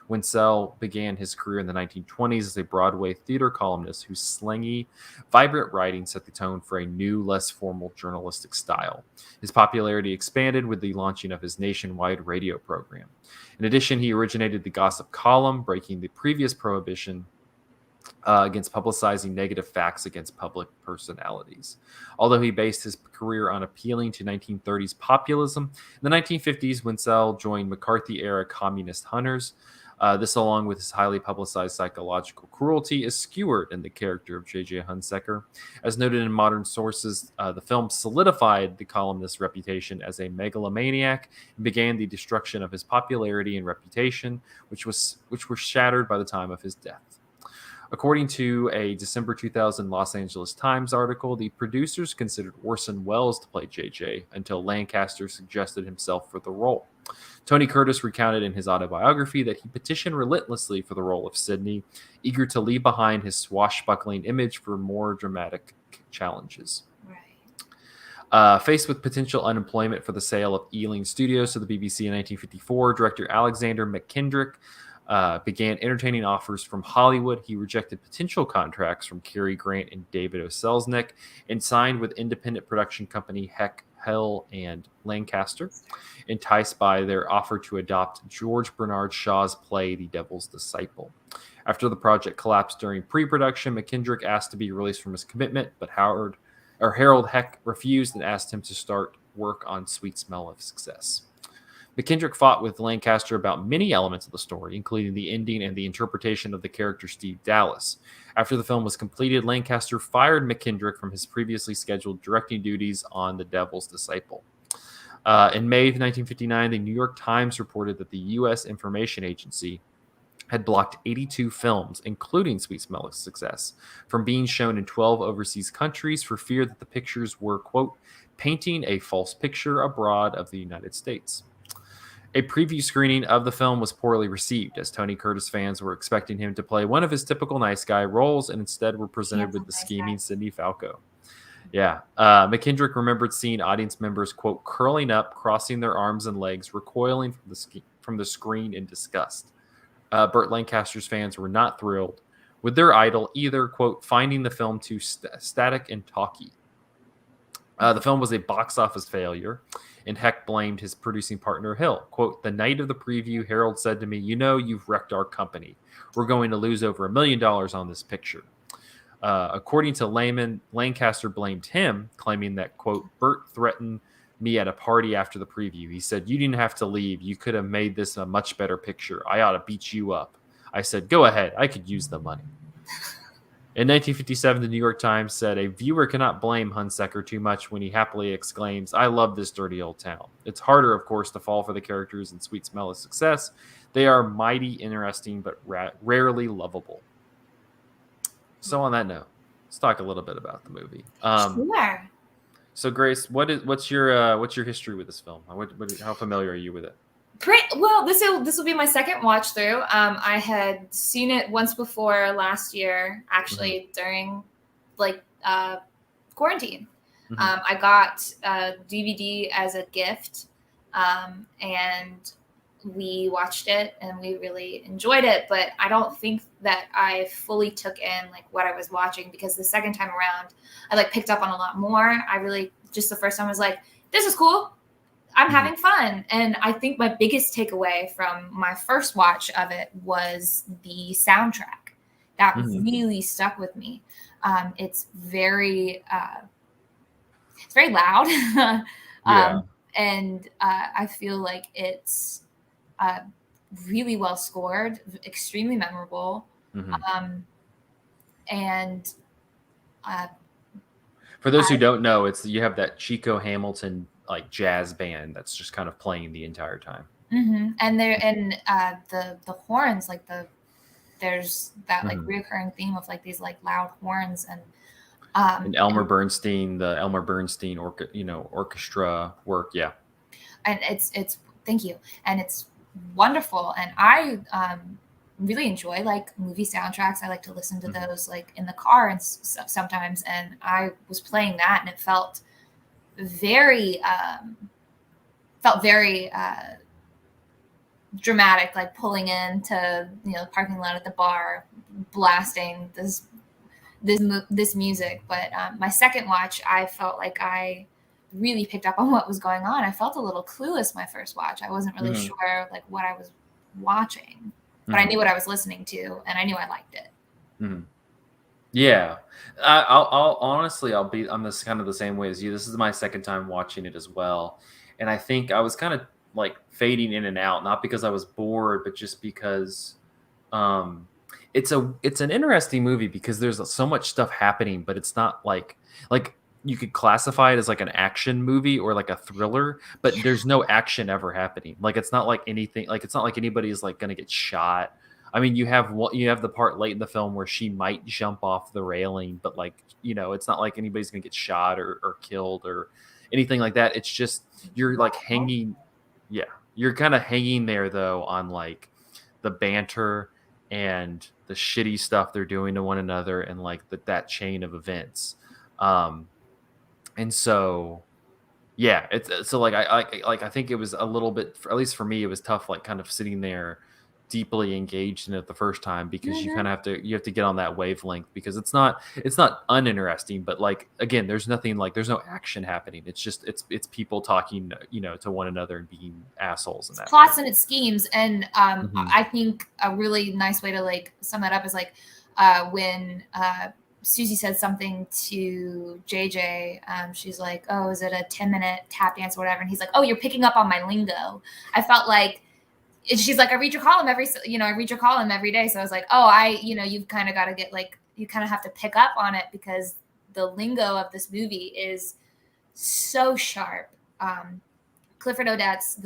Winsell began his career in the 1920s as a Broadway theater columnist whose slangy, vibrant writing set the tone for a new, less formal journalistic style. His popularity expanded with the launching of his nationwide radio program. In addition, he originated the gossip column, breaking the previous prohibition against publicizing negative facts against public personalities. Although he based his career on appealing to 1930s populism, in the 1950s, Winsell joined McCarthy-era communist hunters. This, along with his highly publicized psychological cruelty, is skewered in the character of J.J. Hunsaker. As noted in modern sources, the film solidified the columnist's reputation as a megalomaniac and began the destruction of his popularity and reputation, which were shattered by the time of his death. According to a December 2000 Los Angeles Times article, the producers considered Orson Welles to play JJ until Lancaster suggested himself for the role. Tony Curtis recounted in his autobiography that he petitioned relentlessly for the role of Sidney, eager to leave behind his swashbuckling image for more dramatic challenges. Faced with potential unemployment for the sale of Ealing Studios to the BBC in 1954, director Alexander McKendrick began entertaining offers from Hollywood. He rejected potential contracts from Cary Grant and David O. Selznick and signed with independent production company Heck, Hell, and Lancaster, enticed by their offer to adopt George Bernard Shaw's play The Devil's Disciple. After the project collapsed during pre-production, McKendrick asked to be released from his commitment, but Harold Heck refused and asked him to start work on Sweet Smell of Success. McKendrick fought with Lancaster about many elements of the story, including the ending and the interpretation of the character Steve Dallas. After the film was completed, Lancaster fired McKendrick from his previously scheduled directing duties on The Devil's Disciple. In May of 1959, the New York Times reported that the U.S. Information Agency had blocked 82 films, including Sweet Smell of Success, from being shown in 12 overseas countries for fear that the pictures were, quote, painting a false picture abroad of the United States. A preview screening of the film was poorly received, as Tony Curtis fans were expecting him to play one of his typical nice guy roles and instead were presented with the scheming Sidney Falco. Yeah. McKendrick remembered seeing audience members, quote, curling up, crossing their arms and legs, recoiling from the screen in disgust. Burt Lancaster's fans were not thrilled with their idol either, quote, finding the film too static and talky. The film was a box office failure And Heck blamed his producing partner, Hill. Quote, the night of the preview, Harold said to me, you know, you've wrecked our company. We're going to lose over $1 million on this picture. According to Lehman, Lancaster blamed him, claiming that, quote, Burt threatened me at a party after the preview. He said, you didn't have to leave. You could have made this a much better picture. I ought to beat you up. I said, go ahead. I could use the money. In 1957, the New York Times said, a viewer cannot blame Hunsaker too much when he happily exclaims, I love this dirty old town. It's harder, of course, to fall for the characters in Sweet Smell of Success. They are mighty interesting, but rarely lovable. So on that note, let's talk a little bit about the movie. Sure. So Grace, what's your history with this film? How familiar are you with it? Well, this will be my second watch through. I had seen it once before last year, actually during quarantine. I got a DVD as a gift, and we watched it and we really enjoyed it. But I don't think that I fully took in like what I was watching, because the second time around, I like picked up on a lot more. I really just the first time was like, this is cool. I'm having fun. And I think my biggest takeaway from my first watch of it was the soundtrack. That really stuck with me. It's very loud. And I feel like it's really well scored, extremely memorable. And for those who don't know, you have that Chico Hamilton like jazz band that's just kind of playing the entire time. And the horns, like there's that like reoccurring theme of like these like loud horns and Elmer Bernstein orchestra work. Yeah. And it's thank you. And it's wonderful. And I really enjoy like movie soundtracks. I like to listen to those like in the car and sometimes. And I was playing that and it felt very dramatic, like pulling into the parking lot at the bar, blasting this music. But my second watch, I felt like I really picked up on what was going on. I felt a little clueless my first watch. I wasn't really sure like what I was watching, but I knew what I was listening to, and I knew I liked it. Yeah, I'll honestly, I'm this kind of the same way as you. This is my second time watching it as well, and I think I was kind of like fading in and out, not because I was bored, but just because it's an interesting movie because there's so much stuff happening, but it's not like you could classify it as like an action movie or like a thriller, but there's no action ever happening. Like it's not like anything, like it's not like anybody's like gonna get shot. I mean, you have the part late in the film where she might jump off the railing, but like, it's not like anybody's gonna get shot or killed or anything like that. It's just you're like hanging. Yeah, you're kind of hanging there though on like the banter and the shitty stuff they're doing to one another and like that chain of events. And so yeah, it's so like I think it was a little bit, at least for me, it was tough, like kind of sitting there deeply engaged in it the first time because you kind of have to get on that wavelength because it's not uninteresting, but like again, there's no action happening. It's just it's people talking to one another and being assholes and that plots and its schemes. And I think a really nice way to like sum that up is like when Susie said something to JJ. She's like, oh, is it a 10-minute tap dance or whatever? And he's like, oh, you're picking up on my lingo. I felt like she's like, I read your column every day. So I was like, oh, you've kind of got to get like, you kind of have to pick up on it because the lingo of this movie is so sharp. Clifford Odets,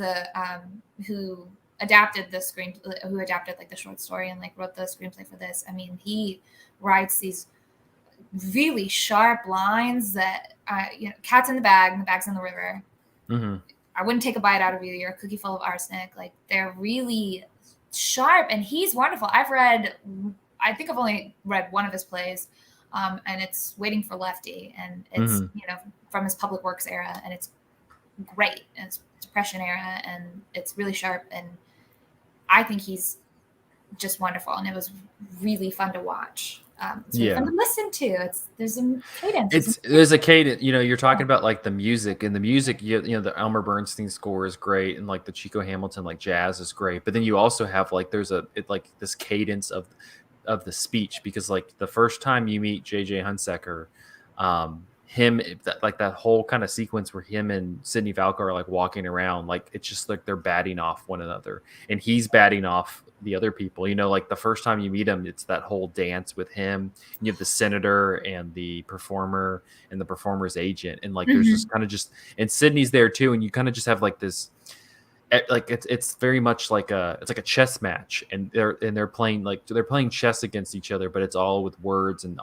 who adapted like the short story and like wrote the screenplay for this. I mean, he writes these really sharp lines that, cat's in the bag and the bag's in the river. I wouldn't take a bite out of you. You're a cookie full of arsenic. Like they're really sharp, and he's wonderful. I think I've only read one of his plays, and it's Waiting for Lefty, and it's from his public works era, and it's great. And it's Depression era, and it's really sharp, and I think he's just wonderful, and it was really fun to watch. It's really fun to listen to. There's a cadence. There's a cadence. You're talking about like the music, and the music. The Elmer Bernstein score is great, and like the Chico Hamilton like jazz is great. But then you also have like like this cadence of the speech, because like the first time you meet J.J. Hunsaker, that whole kind of sequence where him and Sidney Falco are like walking around, like it's just like they're batting off one another, and he's batting off the other people. Like the first time you meet him, it's that whole dance with him. You have the senator and the performer and the performer's agent, and like there's just kind of and Sidney's there too, and you kind of just have like this. Like it's very much like it's like a chess match, and they're playing chess against each other, but it's all with words and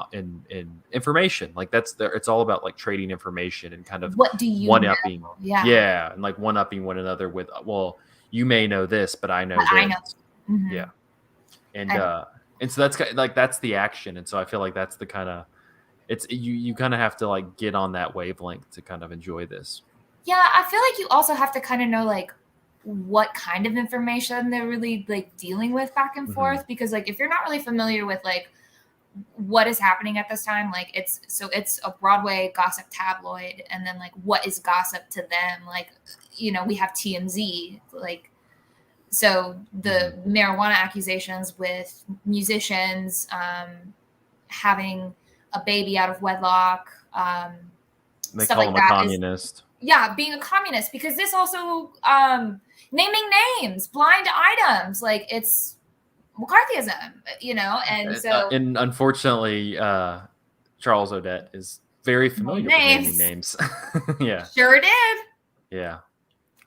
information. Like it's all about like trading information and kind of what do you one-upping, yeah, and like one-upping one another with, well, you may know this, but I know this. I know. Yeah, and so that's like that's the action, and so I feel like that's the kind of you kind of have to like get on that wavelength to kind of enjoy this. Yeah, I feel like you also have to kind of know like what kind of information they're really like dealing with back and forth, because like if you're not really familiar with like what is happening at this time, like it's a Broadway gossip tabloid, and then like what is gossip to them, like we have TMZ, like so the marijuana accusations with musicians having a baby out of wedlock, they call him a communist. Being a communist, because this also naming names, blind items, like it's McCarthyism, and so and unfortunately Charles Odette is very familiar with naming names. Yeah, sure did. Yeah.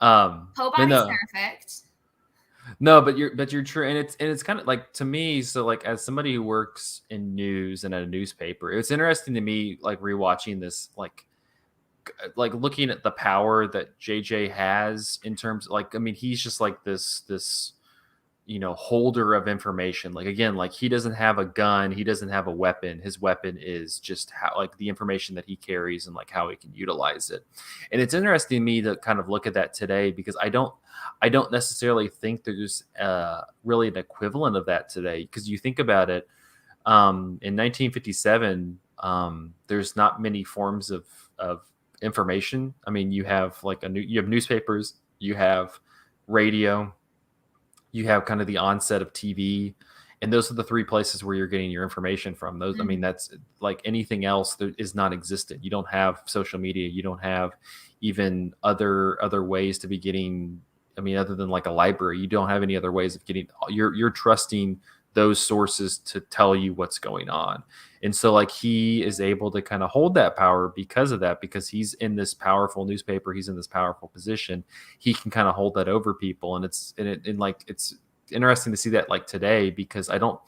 Pobody's perfect. No, but you're true, and it's kind of like, to me, so like as somebody who works in news and at a newspaper, it's interesting to me like rewatching this, like looking at the power that JJ has in terms of, like, I mean, he's just like this holder of information. Like, again, like he doesn't have a gun, he doesn't have a weapon. His weapon is just how, like, the information that he carries and like how he can utilize it. And it's interesting to me to kind of look at that today, because I don't necessarily think there's really an equivalent of that today. Because you think about it, in 1957, there's not many forms of information. I mean, you have like you have newspapers, you have radio, you have kind of the onset of TV, and those are the three places where you're getting your information from. Those, I mean, that's like anything else that is non-existent. You don't have social media, you don't have even other ways to be getting, I mean, other than like a library, you don't have any other ways of getting, you're trusting those sources to tell you what's going on. And so like he is able to kind of hold that power because of that, because he's in this powerful newspaper, he's in this powerful position, he can kind of hold that over people. And it's interesting to see that like today, because I don't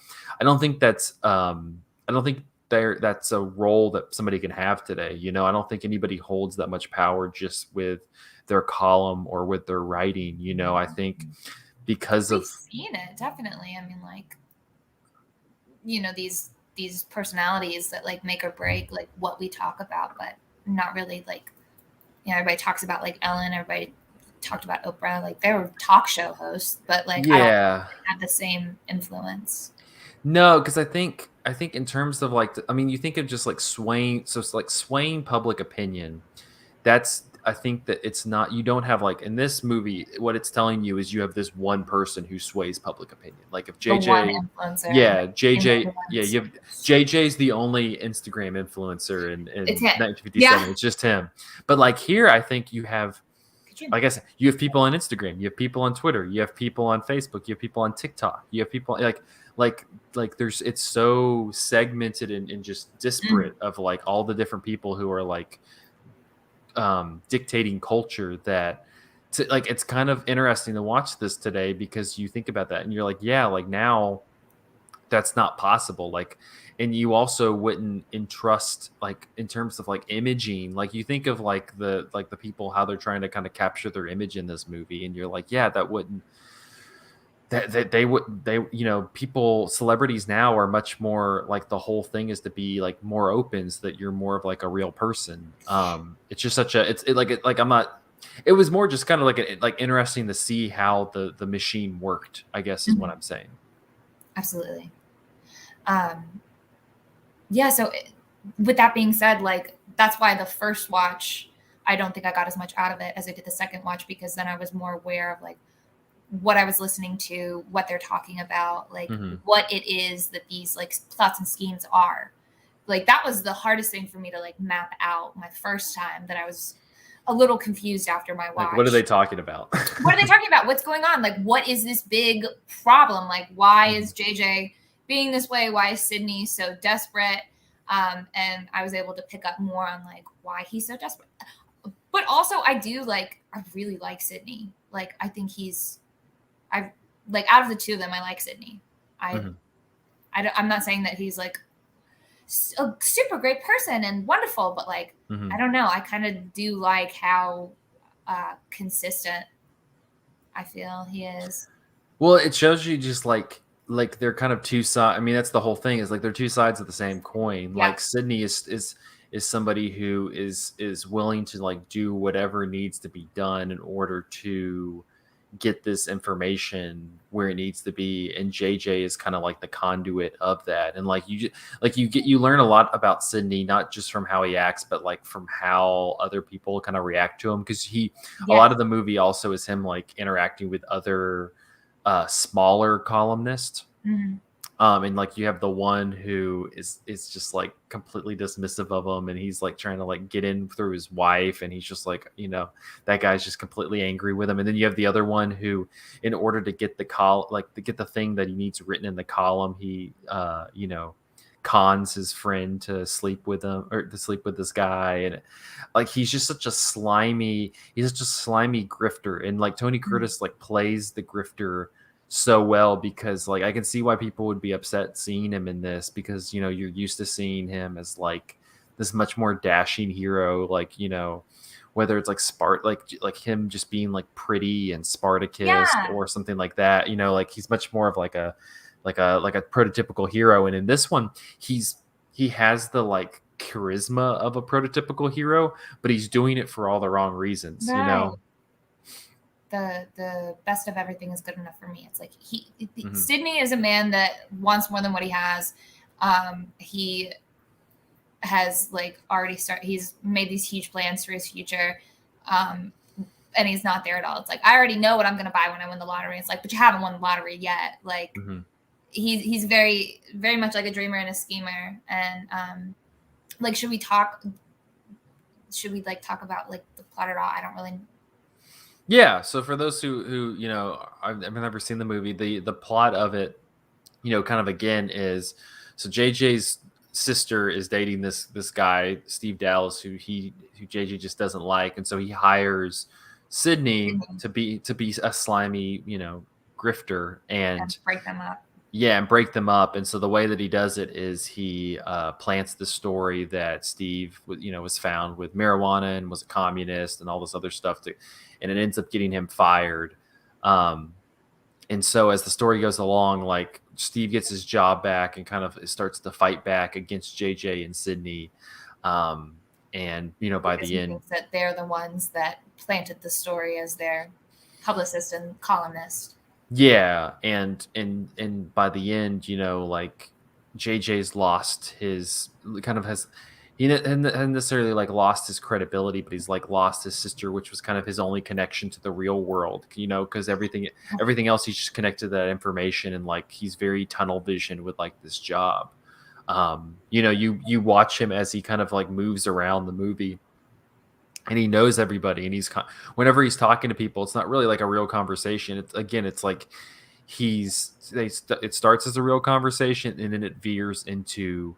think that's that's a role that somebody can have today. I don't think anybody holds that much power just with their column or with their writing. I think because we've seen it, definitely. I mean, like, these personalities that like make or break like what we talk about, but not really like, everybody talks about like Ellen, everybody talked about Oprah, like they were talk show hosts, but like I don't have the same influence. No, because I think in terms of like, I mean, you think of just like swaying, so it's like swaying public opinion. I think that it's not, you don't have like in this movie, what it's telling you is you have this one person who sways public opinion. Like if JJ, you have JJ's the only Instagram influencer in 1957. It's just him. But like here, I think you have, like I said, you have people on Instagram, you have people on Twitter, you have people on Facebook, you have people on TikTok, you have people like there's, it's so segmented and just disparate of like all the different people who are like dictating culture, that like it's kind of interesting to watch this today, because you think about that and you're like, yeah, like now that's not possible. Like, and you also wouldn't entrust, like in terms of like imaging, like you think of like the people, how they're trying to kind of capture their image in this movie, and you're like, yeah, that wouldn't, that they people, celebrities now are much more like, the whole thing is to be like more open, so that you're more of like a real person. It's just such a, I'm not, it was more just kind of like interesting to see how the machine worked, I guess is what I'm saying. Absolutely. Yeah. So with that being said, like, that's why the first watch, I don't think I got as much out of it as I did the second watch, because then I was more aware of like what I was listening to, what they're talking about, like Mm-hmm. what it is that these like plots and schemes are. Like that was the hardest thing for me to like map out my first time, that I was a little confused after my Like, what are they watch. talking about? What are they talking about? What's going on? Like, what is this big problem? Like, why Mhm. is JJ being this way? Why is Sydney so desperate? And I was able to pick up more on like why he's so desperate. But also, I really like Sydney. Like, I think I like, out of the two of them, I like Sydney. I, Mhm. I'm not saying that he's like a super great person and wonderful, but like, I Mhm. don't know. I kind of do like how consistent I feel he is. Well, it shows you just like they're kind of two sides. I mean, that's the whole thing, is like they're two sides of the same coin. Yeah. Like Sydney is somebody who is willing to like do whatever needs to be done in order to get this information where it needs to be, and JJ is kind of like the conduit of that. And like you learn a lot about Sydney, not just from how he acts, but like from how other people kind of react to him, because a Yeah. lot of the movie also is him like interacting with other smaller columnists. Mhm. And like you have the one who is just like completely dismissive of him, and he's like trying to like get in through his wife, and he's just like, that guy's just completely angry with him. And then you have the other one who, in order to get to get the thing that he needs written in the column, he cons his friend to sleep with him, or to sleep with this guy. And like he's such a slimy grifter, and like Tony Mhm. Curtis like plays the grifter so well, because like I can see why people would be upset seeing him in this, because you're used to seeing him as like this much more dashing hero, like whether it's like like him just being like pretty and Spartacus Yeah. or something like that. Like he's much more of like a prototypical hero. And in this one, he has the like charisma of a prototypical hero, but he's doing it for all the wrong reasons. Right. The best of everything is good enough for me. It's like Hmm. Sydney is a man that wants more than what he has. He has like he's made these huge plans for his future. Um, and he's not there at all. It's like, I already know what I'm going to buy when I win the lottery. It's like, but you haven't won the lottery yet. Like, Hmm. he's very, very much like a dreamer and a schemer. And like, should we like talk about like the plot at all? I don't really. Yeah. So for those who I've never seen the movie, the plot of it, kind of again is, so JJ's sister is dating this guy Steve Dallas, who JJ just doesn't like, and so he hires Sydney to be a slimy grifter, And and break them up. yeah, and break them up. And so the way that he does it is he plants the story that Steve was found with marijuana and was a communist and all this other stuff, and it ends up getting him fired. um, and so as the story goes along, like Steve gets his job back and kind of starts to fight back against JJ and Sydney. And by Because the he end, thinks that they're the ones that planted the story as their publicist and columnist. yeah, and by the end, like JJ's lost his kind of has he hadn't necessarily like lost his credibility, but he's like lost his sister, which was kind of his only connection to the real world, because everything else he's just connected to that information, and like he's very tunnel vision with like this job. You watch him as he kind of like moves around the movie, and he knows everybody, and whenever he's talking to people, it's not really like a real conversation. It's like it starts as a real conversation, and then it veers into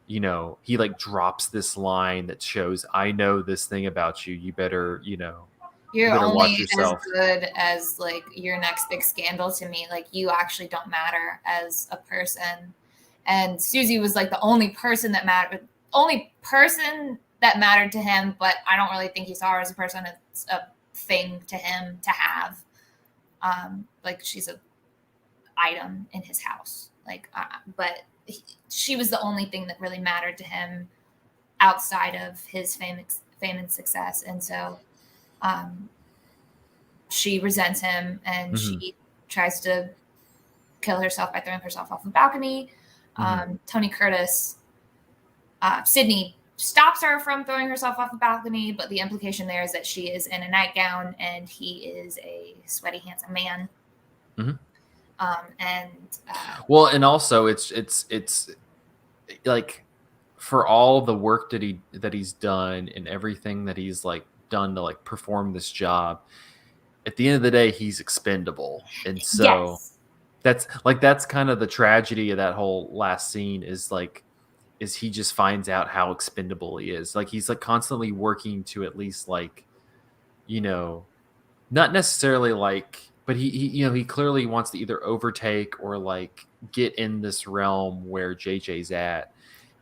he like drops this line that shows, I know this thing about you, you better you You're better watch only as yourself. good as like your next big scandal to me. Like, you actually don't matter as a person. And Susie was like the only person that mattered to him. But I don't really think he saw her as a person. It's a thing to him to have. Like, she's a item in his house. Like, but she was the only thing that really mattered to him outside of his fame and success. And so, um, she resents him, and Hmm. she tries to kill herself by throwing herself off the balcony. Tony Curtis, Sydney stops her from throwing herself off the balcony, but the implication there is that she is in a nightgown and he is a sweaty, handsome man. Well, and also it's like, for all the work that he's done and everything that he's like done to like perform this job, at the end of the day he's expendable. And so that's kind of the tragedy of that whole last scene, is he just finds out how expendable he is. Like, he's like constantly working to at least, like, you know, not necessarily like, but he clearly wants to either overtake or like get in this realm where JJ's at,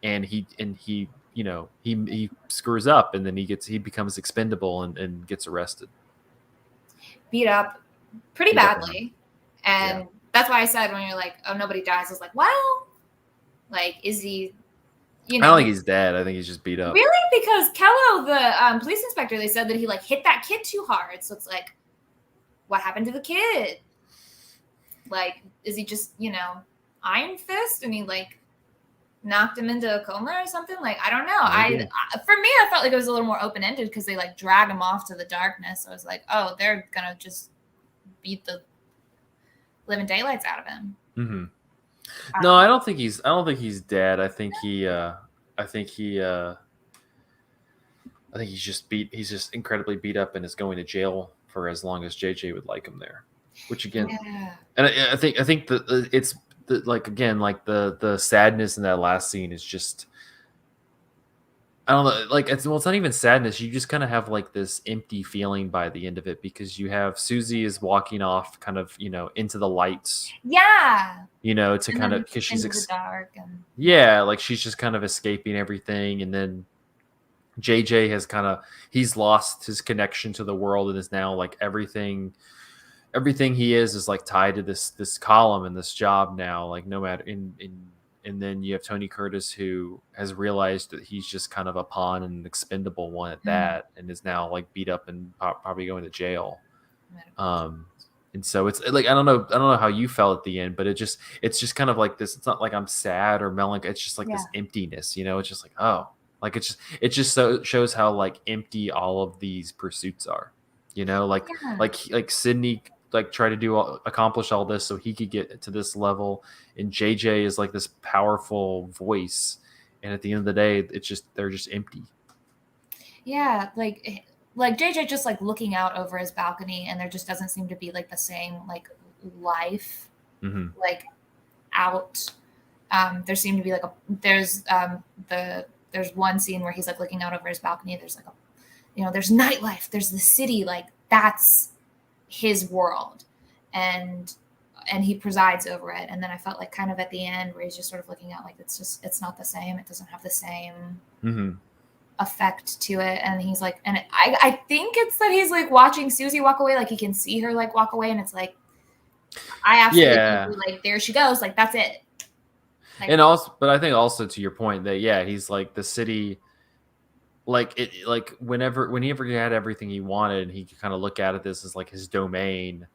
and he screws up, and then he becomes expendable and gets arrested, beat up pretty badly. And that's why I said, when you're like, oh, nobody dies, I was like, well, like, is he, I don't think he's dead. I think he's just beat up. Really? Because Kello, the police inspector, they said that he like hit that kid too hard. So it's like, what happened to the kid? Like, is he just, Iron Fist and he like knocked him into a coma or something? Like, I don't know. For me, I felt like it was a little more open-ended because they like drag him off to the darkness. So I was like, oh, they're gonna just beat the living daylights out of him. No, I don't think he's dead. I think he's just incredibly beat up and is going to jail for as long as JJ would like him there. Which again, and I think that it's the sadness in that last scene is just, I don't know, like, it's not even sadness. You just kind of have like this empty feeling by the end of it, because you have Susie is walking off kind of, into the lights. Yeah. To kind of, because she's the dark and like she's just kind of escaping everything, and then JJ has he's lost his connection to the world and is now like everything he is like tied to this column and this job now, like no matter and then you have Tony Curtis, who has realized that he's just kind of a pawn and an expendable one at that, and is now like beat up and probably going to jail. And so it's like, I don't know how you felt at the end, but it's just kind of like this. It's not like I'm sad or melancholy. It's just like this emptiness, it's just like, oh, like it just shows how like empty all of these pursuits are, like Sydney like try to accomplish all this so he could get to this level, and JJ is like this powerful voice, and at the end of the day they're just empty. Like JJ just like looking out over his balcony, and there just doesn't seem to be like the same like life like out. There seemed to be like there's one scene where he's like looking out over his balcony. There's like there's nightlife, there's the city, like that's his world, and he presides over it. And then I felt like kind of at the end where he's just sort of looking out, like it's not the same. It doesn't have the same effect to it. And he's like, and I think it's that he's like watching Susie walk away, like he can see her like walk away, and it's like, I absolutely like, there she goes, like that's it. Like, and also, but I think also to your point that he's like the city, like it, like whenever he had everything he wanted, he could kind of look at this as like his domain.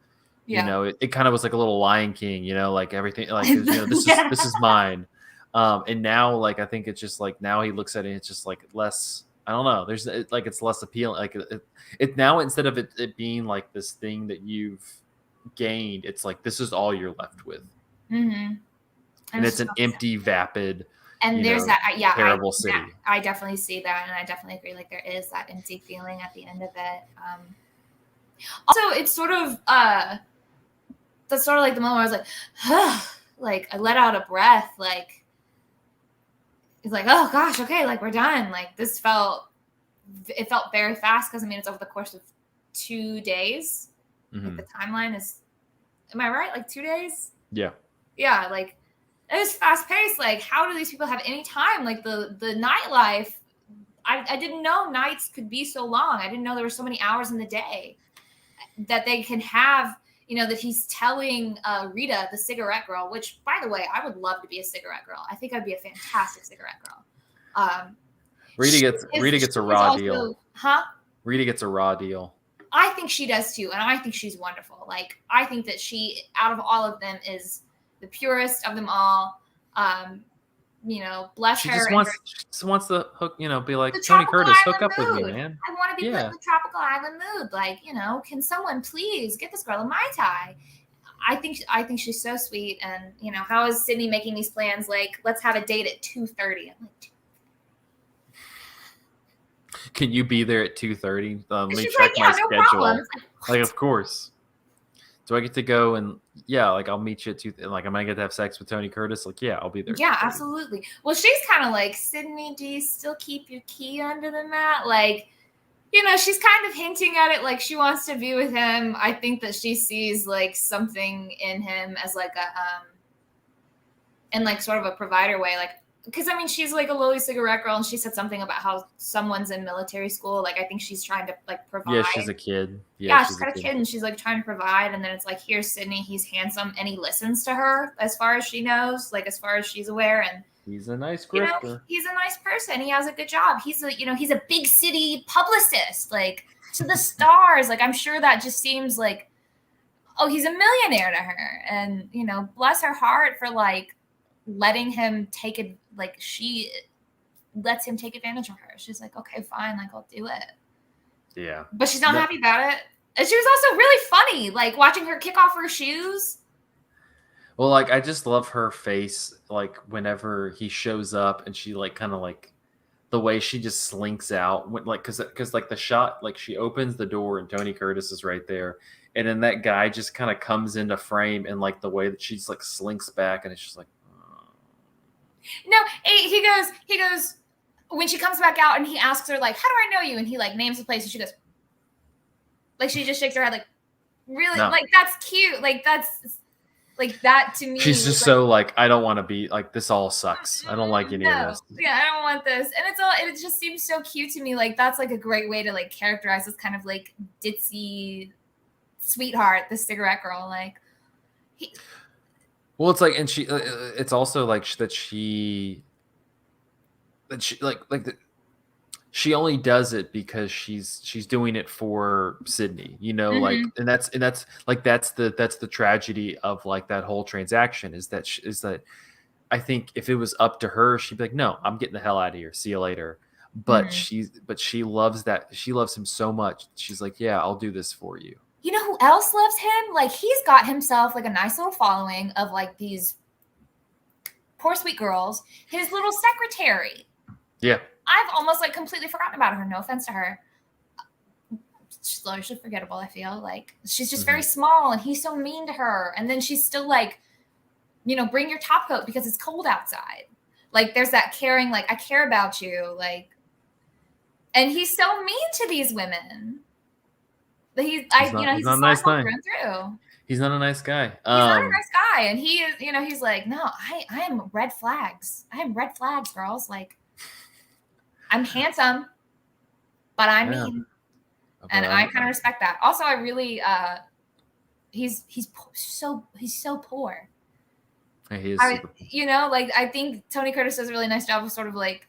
It kind of was like a little Lion King, like everything, like this is mine. And now, like, I think it's just like, now he looks at it, it's just like less, I don't know, it's less appealing. Like it now, instead of it being like this thing that you've gained, it's like, this is all you're left with. And it's an empty, vapid, and there's terrible city. I definitely see that. And I definitely agree. Like there is that empty feeling at the end of it. Also, it's sort of, that's sort of like the moment where I was like, like I let out a breath, like, it's like, oh gosh, okay, like we're done. Like it felt very fast, because I mean it's over the course of 2 days. Like the timeline is, am I right? Like 2 days? Yeah, like it was fast paced. Like how do these people have any time? Like the nightlife, I didn't know nights could be so long. I didn't know there were so many hours in the day that they can have. That he's telling Rita, the cigarette girl, which, by the way, I would love to be a cigarette girl. I think I'd be a fantastic cigarette girl. Rita gets a raw deal. Huh? Rita gets a raw deal. I think she does too, and I think she's wonderful. Like, I think that she, out of all of them, is the purest of them all. Bless She her. just wants the hook, be like, The Tony tropical Curtis, hook island up with me, mood. man. I want to be put in the tropical island mood. Like, can someone please get this girl a Mai Tai? I think she's so sweet. And, how is Sydney making these plans? Like, let's have a date at 2:30. I'm like, can you be there at 2:30? Let me she's check like, my yeah, no schedule. problem. Like, of course. Do I get to go and I'll meet you at 2? Like, am I gonna have sex with Tony Curtis? Like, yeah, I'll be there. Yeah, absolutely. Well, she's kind of like, Sydney, do you still keep your key under the mat? Like, she's kind of hinting at it, like she wants to be with him. I think that she sees like something in him as like in like sort of a provider way, like, because she's like a lowly cigarette girl, and she said something about how someone's in military school. Like, I think she's trying to like provide. Yeah, she's a kid. Yeah, she's got a kid, and she's like trying to provide. And then it's like, here's Sydney. He's handsome, and he listens to her as far as she knows, like as far as she's aware. And he's a nice grifter. He's a nice person. He has a good job. He's a big city publicist, like to the stars. Like, I'm sure that just seems like, oh, he's a millionaire to her. And bless her heart for like letting him take it. Like, she lets him take advantage of her. She's like, okay, fine, like I'll do it. Yeah, but she's not happy about it. And she was also really funny, like watching her kick off her shoes. Well, like, I just love her face, like whenever he shows up, and she like kind of like the way she just slinks out, when, like because like the shot, like she opens the door and Tony Curtis is right there, and then that guy just kind of comes into frame, and like the way that she's like slinks back, and it's just like, no, he goes when she comes back out, and he asks her like, how do I know you? And he like names the place, and she goes, like, she just shakes her head like, really? No. Like, that's cute. Like, that's like, that to me. She's just like, so like, I don't want to be like, this all sucks. I don't like any of this. Yeah, I don't want this. And it just seems so cute to me. Like, that's like a great way to like characterize this kind of like ditzy sweetheart, the cigarette girl. Like, well, it's like, and she, it's also like she she only does it because she's doing it for Sydney, like, and that's the tragedy of like that whole transaction is that I think if it was up to her, she'd be like, no, I'm getting the hell out of here. See you later. But she loves him so much. She's like, yeah, I'll do this for you. You know who else loves him? Like, he's got himself like a nice little following of like these poor sweet girls. His little secretary. Yeah. I've almost like completely forgotten about her. No offense to her. She's largely forgettable, I feel. Like, she's just very small, and he's so mean to her. And then she's still like, bring your top coat because it's cold outside. Like, there's that caring, like, I care about you. Like, and he's so mean to these women. He's not a nice guy. He's not a nice guy. He's not a nice guy. And he is, he's like, no, I am red flags. I am red flags, girls. Like, I'm handsome, but I'm mean. And I kind of respect that. Also, I really, he's so poor. He is. Like, I think Tony Curtis does a really nice job of sort of like,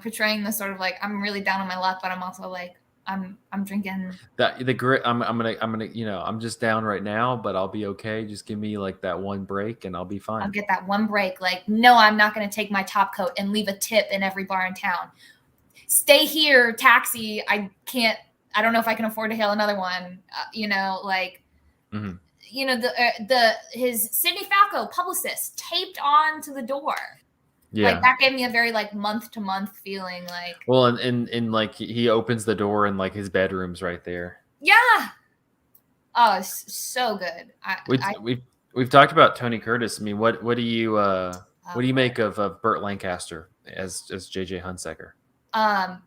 portraying this sort of like, I'm really down on my luck, but I'm also like, I'm drinking that the grit. I'm gonna I'm just down right now, but I'll be okay. Just give me like that one break and I'll be fine. I'll get that one break. Like, no, I'm not going to take my top coat and leave a tip in every bar in town. Stay here, taxi. I don't know if I can afford to hail another one. Like, his Sidney Falco publicist taped on to the door. Yeah. Like, that gave me a very like month to month feeling. Like, well, and like he opens the door and like his bedroom's right there. Yeah. Oh, it's so good. We've talked about Tony Curtis. I mean, what do you make of Burt Lancaster as JJ Hunsaker? I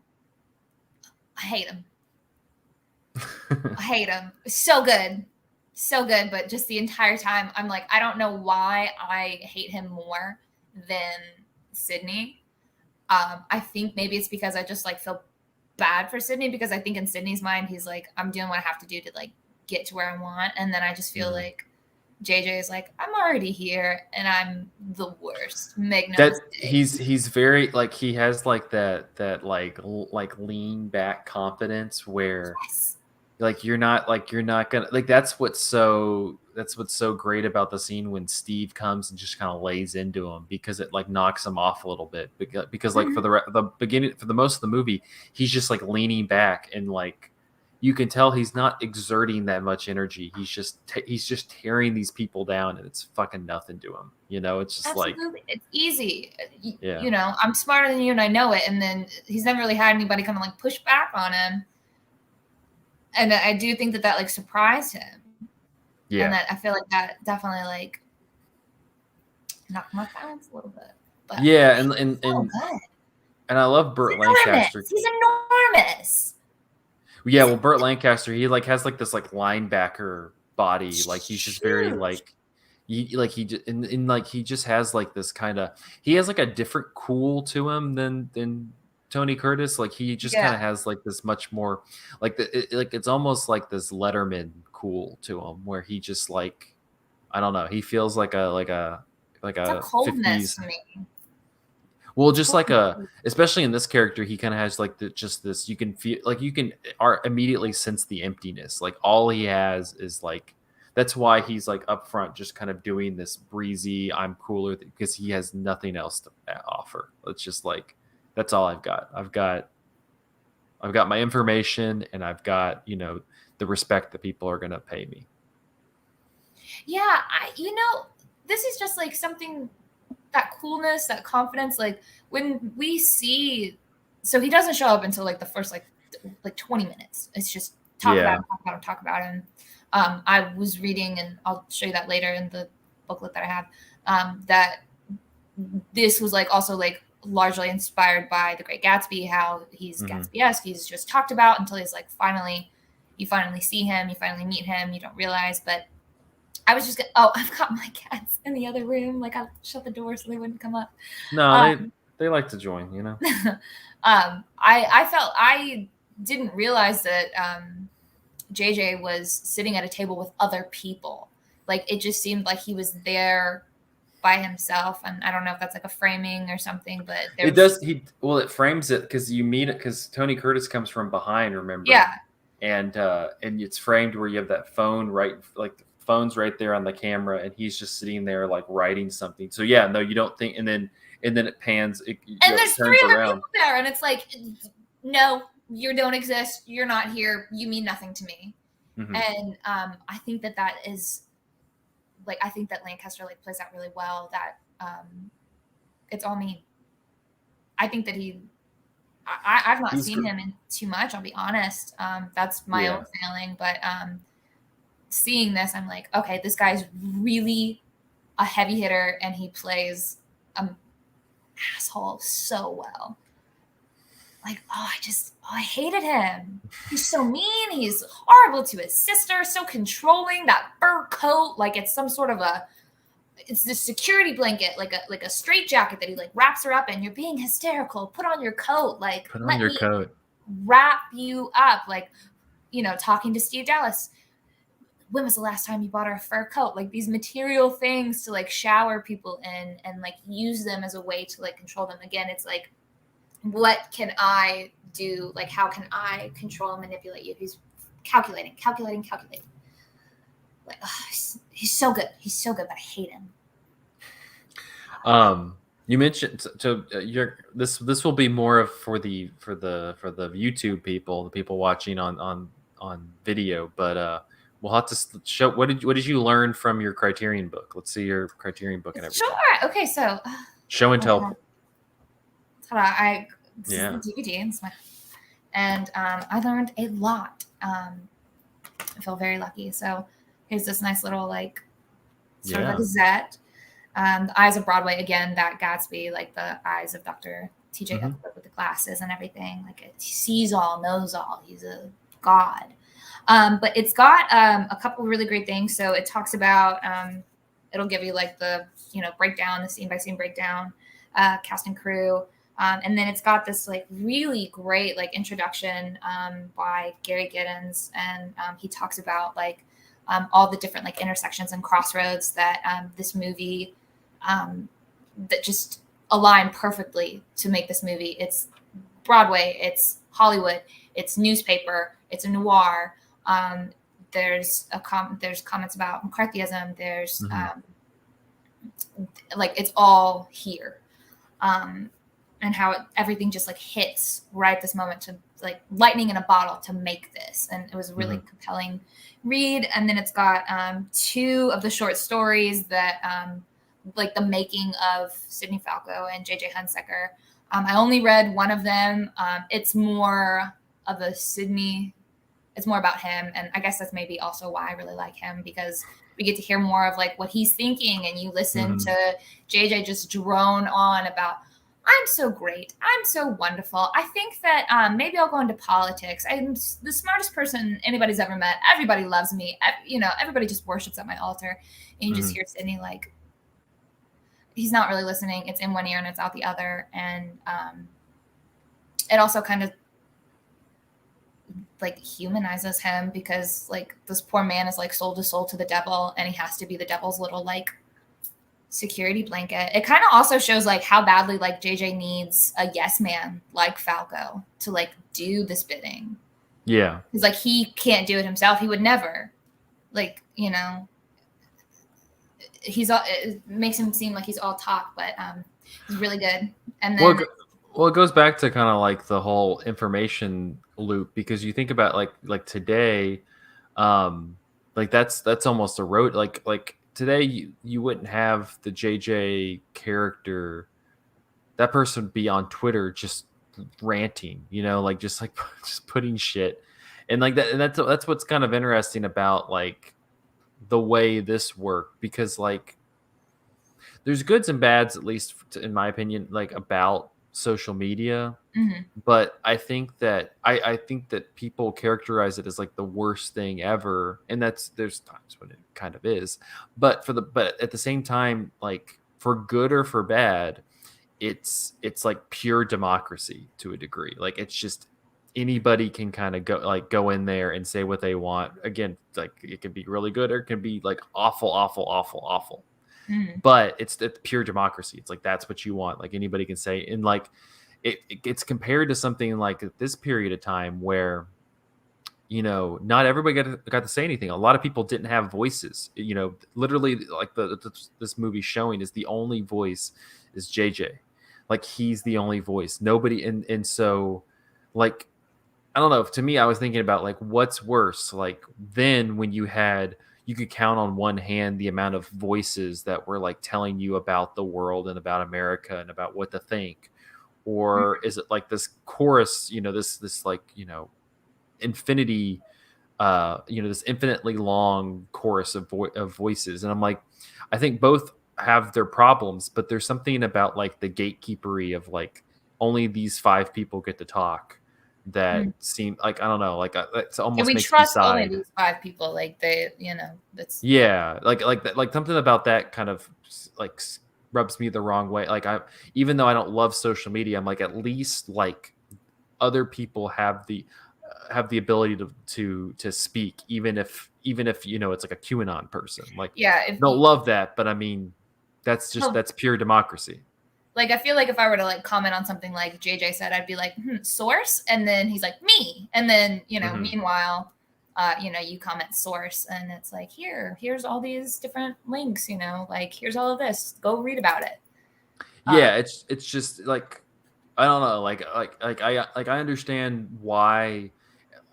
hate him. I hate him. So good. So good. But just the entire time, I'm like, I don't know why I hate him more than Sydney. I think maybe it's because I just like feel bad for Sydney, because I think in Sydney's mind, he's like, I'm doing what I have to do to like get to where I want. And then I just feel like JJ is like, I'm already here and I'm the worst. Make no mistake. He's very like, he has like that like lean back confidence where like you're not gonna like that's what's so great about the scene when Steve comes and just kind of lays into him, because it like knocks him off a little bit, because like for Mhm. the beginning, for the most of the movie, he's just like leaning back, and like you can tell he's not exerting that much energy. He's just tearing these people down, and it's fucking nothing to him, it's just like, Absolutely. It's easy. yeah, You know, I'm smarter than you and I know it. And then he's never really had anybody kind of like push back on him. And I do think that like surprised him. And yeah, that I feel like that definitely like knocked my balance a little bit. But yeah. he's and so and good. and I love He's Burt enormous. Lancaster. He's enormous. Yeah, well, Burt Lancaster, he like has like this like linebacker body. Like he's just very Huge. like he just and like he just has like this kind of, he has like a different cool to him than Tony Curtis. Like he just Yeah. kind of has like this much more like like it's almost like this Letterman cool to him, where he just like, I don't know, he feels like It's a a coldness 50s. to me. Well, It's just cold. like especially in this character, he kind of has like just this. You can feel like you can are immediately sense the emptiness. Like all he has is like, that's why he's like up front, just kind of doing this breezy, I'm cooler, because he has nothing else to offer. It's just like, that's all I've got. I've got my information, and I've got the respect that people are gonna pay me. Yeah, this is just like something, that coolness, that confidence, like when we see, so he doesn't show up until like the first like 20 minutes. It's just talk about Yeah. him, talk about him, talk about him. I was reading, and I'll show you that later in the booklet that I have, that this was like also like largely inspired by The Great Gatsby, how he's Hmm. Gatsby-esque. He's just talked about until he's like you finally see him, you finally meet him, you don't realize. But I was just oh, I've got my cats in the other room. Like I shut the door so they wouldn't come up. No, Um, they like to join. I didn't realize that JJ was sitting at a table with other people. Like it just seemed like he was there by himself, and I don't know if that's like a framing or something, but there It was does. just It frames it because you meet it, because Tony Curtis comes from behind, remember, yeah. and it's framed where you have that phone right, like the phone's right there on the camera, and he's just sitting there like writing something. So yeah, no, you don't think, and then it pans, And there's three turns other around. people there, and it's like, no, you don't exist. You're not here. You mean nothing to me. Hmm. And I think that is like, I think that Lancaster like plays that really well. That it's all me. I think that I've not He's seen him in too much. I'll be honest. That's my Yeah, own failing, but seeing this, I'm like, okay, this guy's really a heavy hitter, and he plays an asshole so well. Like, I hated him. He's so mean. He's horrible to his sister, so controlling. That fur coat, like it's some sort of it's this security blanket, like a straight jacket that he like wraps her up in. You're being hysterical. Put on your coat. Like, put on let your me coat. wrap you up. Like, talking to Steve Dallas. When was the last time you bought her a fur coat? Like these material things to like shower people in and like use them as a way to like control them. Again, it's like, what can I do? Like, how can I control and manipulate you? He's calculating. Like, he's so good. He's so good, but I hate him. You mentioned, so this will be more of for the YouTube people, the people watching on video, but we'll have to show, what did you learn from your Criterion book? Let's see your Criterion book and everything. Sure. Okay, so Show and tell. hold this Yeah. is the DVD, and I learned a lot. I feel very lucky. So here's this nice little like sort of a gazette. The Eyes of Broadway, again, that Gatsby, like the eyes of Dr. T.J. Mhm. Eckford with the glasses and everything. Like he sees all, knows all. He's a god. But it's got a couple of really great things. So it talks about, it'll give you like the breakdown, the scene by scene breakdown, cast and crew. And then it's got this like really great like introduction by Gary Giddens, and he talks about like all the different like intersections and crossroads that this movie that just align perfectly to make this movie. It's Broadway, it's Hollywood, it's newspaper, it's a noir, There's comments about McCarthyism. There's like it's all here, and how everything just like hits right at this moment to like lightning in a bottle to make this. And it was a really compelling read. And then it's got 2 of the short stories that like the making of Sidney Falco and J.J. Hunsaker. I only read one of them. It's more of a Sidney. It's more about him. And I guess that's maybe also why I really like him, because we get to hear more of like what he's thinking, and you listen to JJ just drone on about, I'm so great. I'm so wonderful. I think that maybe I'll go into politics. I'm the smartest person anybody's ever met. Everybody loves me. Everybody just worships at my altar. And you just hear Sidney like, he's not really listening. It's in one ear and it's out the other. And it also kind of like humanizes him, because like this poor man is like soul to soul to the devil, and he has to be the devil's little like security blanket. It kind of also shows like how badly like JJ needs a yes man like Falco to like do this bidding. Yeah. Because like he can't do it himself. He would never. Like, it makes him seem like he's all talk, but he's really good. And then well, it goes back to kind of like the whole information loop, because you think about like today, like that's almost a road. Like today you wouldn't have the JJ character, that person would be on Twitter just ranting, just putting shit, and like that, and that's what's kind of interesting about like the way this worked, because like there's goods and bads, at least in my opinion, like about social media. But I think that I think that people characterize it as like the worst thing ever, and there's times when it kind of is, but at the same time, like for good or for bad, it's like pure democracy to a degree. Like it's just anybody can kind of go in there and say what they want. Again, like it can be really good or it can be like awful. But it's pure democracy. It's like that's what you want. Like anybody can say, and like it gets compared to something like this period of time where not everybody got to say anything. A lot of people didn't have voices. Literally, like this movie showing is the only voice is JJ. Like he's the only voice. Nobody, and so like I don't know. To me, I was thinking about like what's worse. Like then when you could count on one hand the amount of voices that were like telling you about the world and about America and about what to think, or is it like this chorus? This like infinity, this infinitely long chorus of voices. And I'm like, I think both have their problems, but there's something about like the gatekeepery of like only these 5 people get to talk that seem like, I don't know, like it's almost we makes trust me only side. these 5 people. Like they, that's like something about that kind of like rubs me the wrong way. Like even though I don't love social media, I'm like, at least like other people have the ability to speak, even if it's like a QAnon person. Like don't love that, but I mean that's pure democracy. Like I feel like if I were to like comment on something like JJ said, I'd be like, source, and then he's like me, and then meanwhile you comment source, and it's like here's all these different links, like here's all of this, go read about it. It's just like I don't know, like I understand why.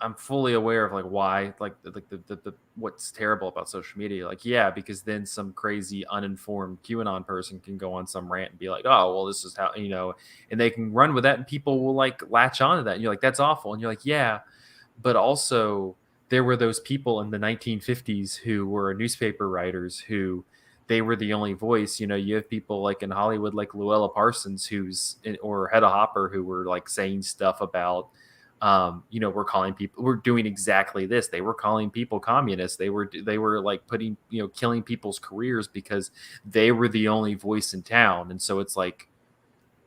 I'm fully aware of like why the what's terrible about social media. Like because then some crazy uninformed QAnon person can go on some rant and be like, oh well, this is how, and they can run with that, and people will like latch onto that, and you're like, that's awful, and you're like, yeah, but also there were those people in the 1950s who were newspaper writers who they were the only voice. You have people like in Hollywood like Luella Parsons or Hedda Hopper who were like saying stuff about we're doing exactly this. They were calling people communists. They were like putting, killing people's careers because they were the only voice in town. And so it's like,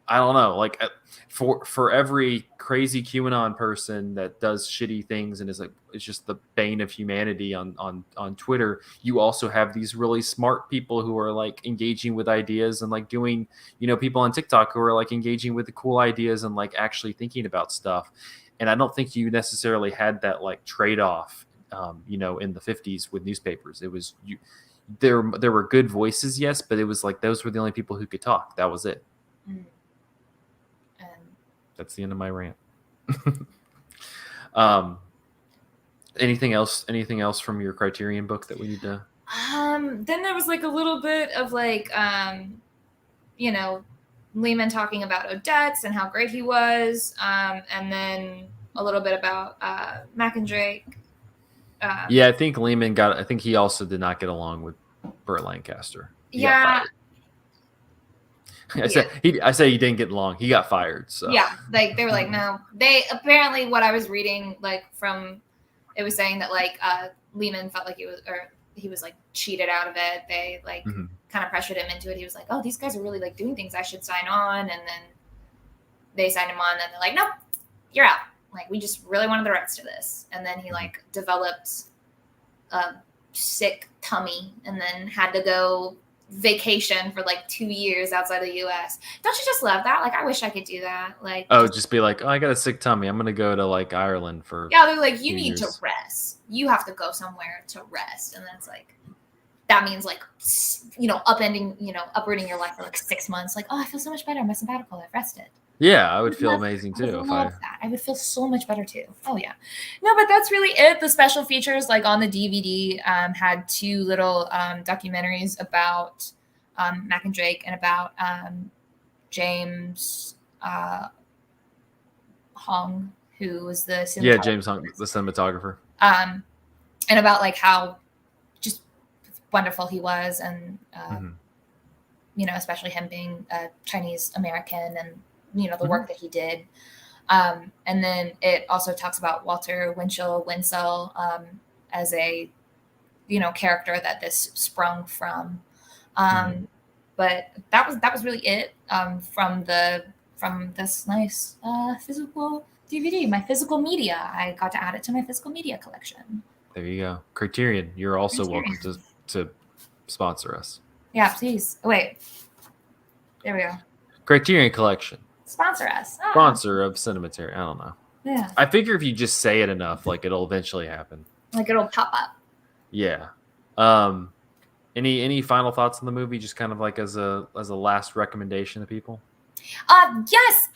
I don't know, like for every crazy QAnon person that does shitty things and is like, it's just the bane of humanity on Twitter, you also have these really smart people who are like engaging with ideas and like doing, people on TikTok who are like engaging with the cool ideas and like actually thinking about stuff. And I don't think you necessarily had that like trade-off in the 50s with newspapers. It was there were good voices, yes, but it was like those were the only people who could talk. That was it. And that's the end of my rant. Anything else from your Criterion book that we need to? Then there was like a little bit of like Lehman talking about Odette's and how great he was, and then a little bit about Mac and Drake. I think Lehman I think he also did not get along with Burt Lancaster. He got fired. I say he didn't get along. He got fired. So yeah, like they were like, no. They apparently, what I was reading, like from, it was saying that like Lehman felt like he was like cheated out of it. They like kind of pressured him into it. He was like, oh, these guys are really like doing things. I should sign on. And then they signed him on. And they're like, nope, you're out. Like, we just really wanted the rights to this. And then he like developed a sick tummy and then had to go vacation for like 2 years outside the US. Don't you just love that? Like, I wish I could do that. Like, just be like, oh, I got a sick tummy. I'm gonna go to like Ireland for. Yeah, they're like, you need to rest. You have to go somewhere to rest, and then it's like, that means like, uprooting your life for like 6 months. Like, oh, I feel so much better. My sabbatical, I've rested. Yeah, I would feel amazing too. I would feel so much better too. Oh yeah, no, but that's really it. The special features, like on the DVD, had 2 little documentaries about Mac and Drake and about James Hong, who was the cinematographer. James Hong, the cinematographer. And about like how just wonderful he was, and especially him being a Chinese American, and the work that he did. And then it also talks about Walter Winchell as a, character that this sprung from. But that was really it from this nice physical DVD, my physical media. I got to add it to my physical media collection. There you go. Criterion, you're also welcome to sponsor us. Yeah, please. Oh, wait. There we go. Criterion Collection. Sponsor us. Oh. Sponsor of Cinematary. I don't know. Yeah. I figure if you just say it enough, like it'll eventually happen. Like it'll pop up. Yeah. Any final thoughts on the movie? Just kind of like as a last recommendation to people. Yes.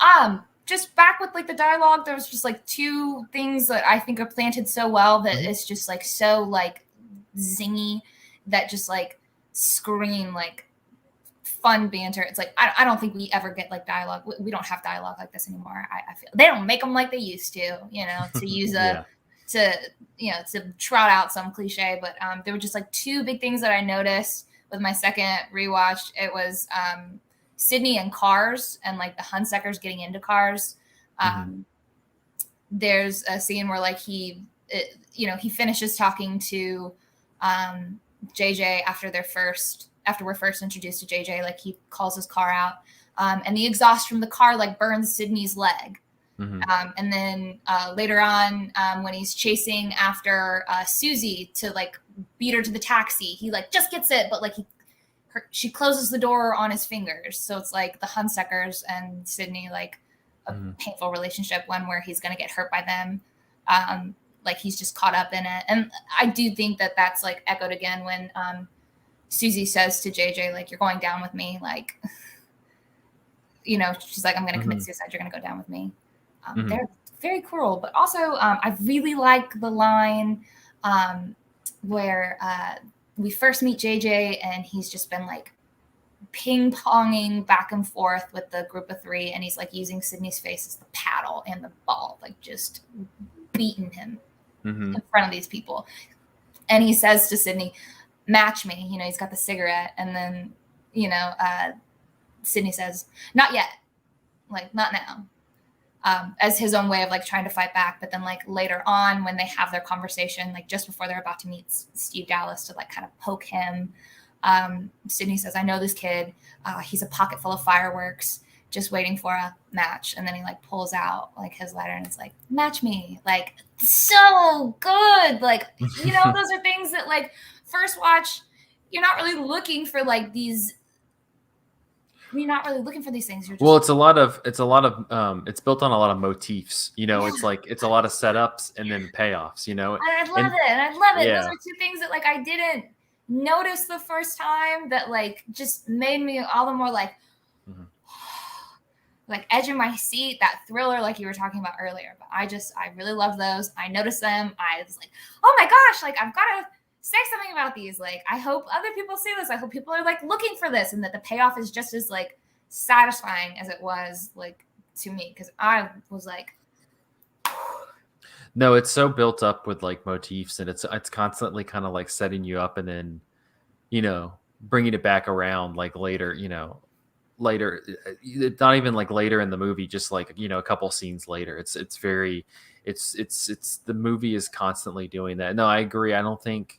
Just back with like the dialogue, there was just like 2 things that I think are planted so well that it's just like so like zingy, that just like scream like fun banter. It's like, I don't think we ever get like dialogue. We don't have dialogue like this anymore. I feel they don't make them like they used to, to use to trot out some cliche. But there were just like 2 big things that I noticed with my second rewatch. It was Sydney and cars, and like the Hunsuckers getting into cars. There's a scene where like he finishes talking to JJ after we're first introduced to JJ. Like, he calls his car out, and the exhaust from the car like burns Sydney's leg. And then later on, when he's chasing after Susie to like beat her to the taxi, he like just gets it, but like she closes the door on his fingers. So it's like the Hunsuckers and Sydney, like a painful relationship, one where he's going to get hurt by them. Like, he's just caught up in it. And I do think that that's like echoed again when Susie says to JJ, like, you're going down with me. Like, she's like, I'm going to commit suicide. You're going to go down with me. They're very cruel. But also, I really like the line where we first meet JJ, and he's just been like ping-ponging back and forth with the group of 3, and he's like using Sydney's face as the paddle and the ball, like just beating him in front of these people. And he says to Sydney, match me. He's got the cigarette, and then Sydney says, not yet, like, not now, as his own way of like trying to fight back. But then like later on, when they have their conversation, like just before they're about to meet Steve Dallas to like kind of poke him, Sydney says, I know this kid, he's a pocket full of fireworks, just waiting for a match. And then he like pulls out like his letter, and it's like, match me. Like, so good. Like, those are things that like first watch, you're not really looking for like these you're not really looking for these things. You're just Well, it's built on a lot of motifs. It's like it's a lot of setups and then payoffs. I love it. I love it. Those Yeah. are two things that like I didn't notice the first time that like just made me all the more like like edge of my seat, that thriller like you were talking about earlier. But I really love those. I noticed them. I was like, oh my gosh, like I've got to say something about these. Like I hope other people see this. I hope people are like looking for this, and that the payoff is just as like satisfying as it was like to me, because I was like, no, it's so built up with like motifs, and it's constantly kind of like setting you up, and then bringing it back around like later. It's not even like later in the movie, just like a couple scenes later. It's the movie is constantly doing that. No, I agree. I don't think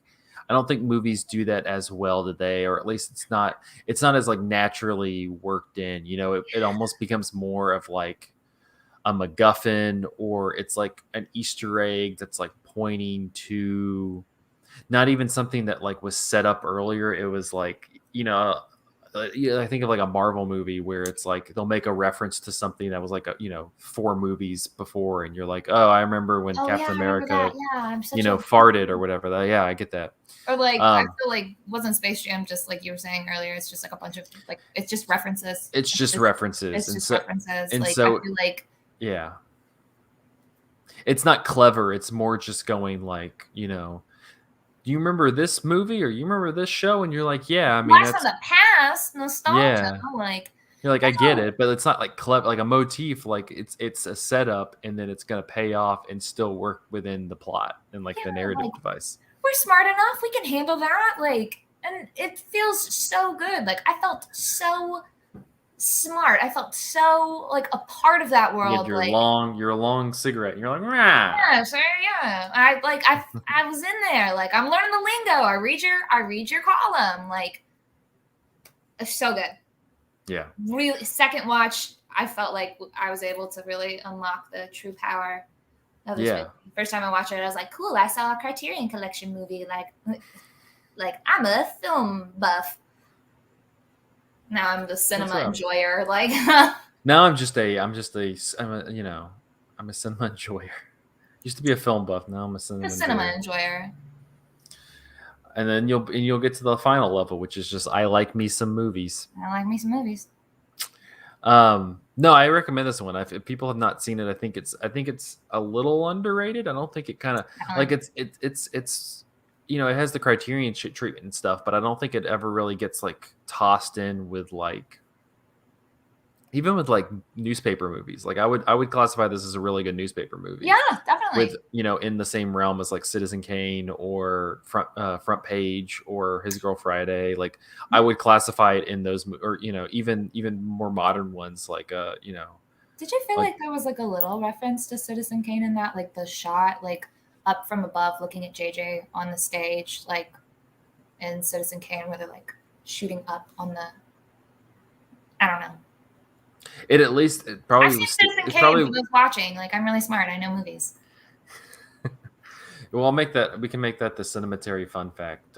movies do that as well today, or at least it's not as like naturally worked in. It almost becomes more of like a MacGuffin, or it's like an Easter egg that's like pointing to not even something that like was set up earlier. It was like I think of like a Marvel movie where it's like they'll make a reference to something that was like 4 movies before, and you're like, oh, I remember when oh Captain yeah, I remember America that. Yeah, I'm such a farted or whatever. Yeah, I get that. Or like I feel like wasn't Space Jam just like you were saying earlier? It's just like a bunch of like it's just references. It's just references. It's just references. And like so I feel like yeah, it's not clever. It's more just going like do you remember this movie or you remember this show? And you're like, yeah, I mean, that's from the past, nostalgia. Yeah. Like You're like, I get it, but it's not like clever, like a motif. Like it's a setup, and then it's gonna pay off and still work within the plot and like the narrative device. We're smart enough; we can handle that. Like, and it feels so good. Like I felt so smart. I felt so like a part of that world. You had your long cigarette. And you're like, rah. Yeah, sure, yeah. I was in there. Like I'm learning the lingo. I read your column. Like it's so good. Yeah. Really, second watch, I felt like I was able to really unlock the true power of this movie. First time I watched it, I was like, cool, I saw a Criterion Collection movie. Like I'm a film buff. Now I'm the cinema enjoyer. Like now I'm a cinema enjoyer. Used to be a film buff. Now I'm a cinema enjoyer. And then you'll get to the final level, which is just I like me some movies. No, I recommend this one. If people have not seen it, I think it's a little underrated. I don't think it kind of like it's it has the Criterion treatment and stuff, but I don't think it ever really gets like tossed in with like even with like newspaper movies. Like I would classify this as a really good newspaper movie. Yeah, definitely. With in the same realm as like Citizen Kane or Front Page or His Girl Friday. Like I would classify it in those, or even more modern ones like Did you feel like there was like a little reference to Citizen Kane in that, like the shot like up from above looking at JJ on the stage, like in Citizen Kane where they're like shooting up on the, I don't know. It probably was. It's probably was watching. Like I'm really smart. I know movies. Well, we can make that the Cinematary fun fact.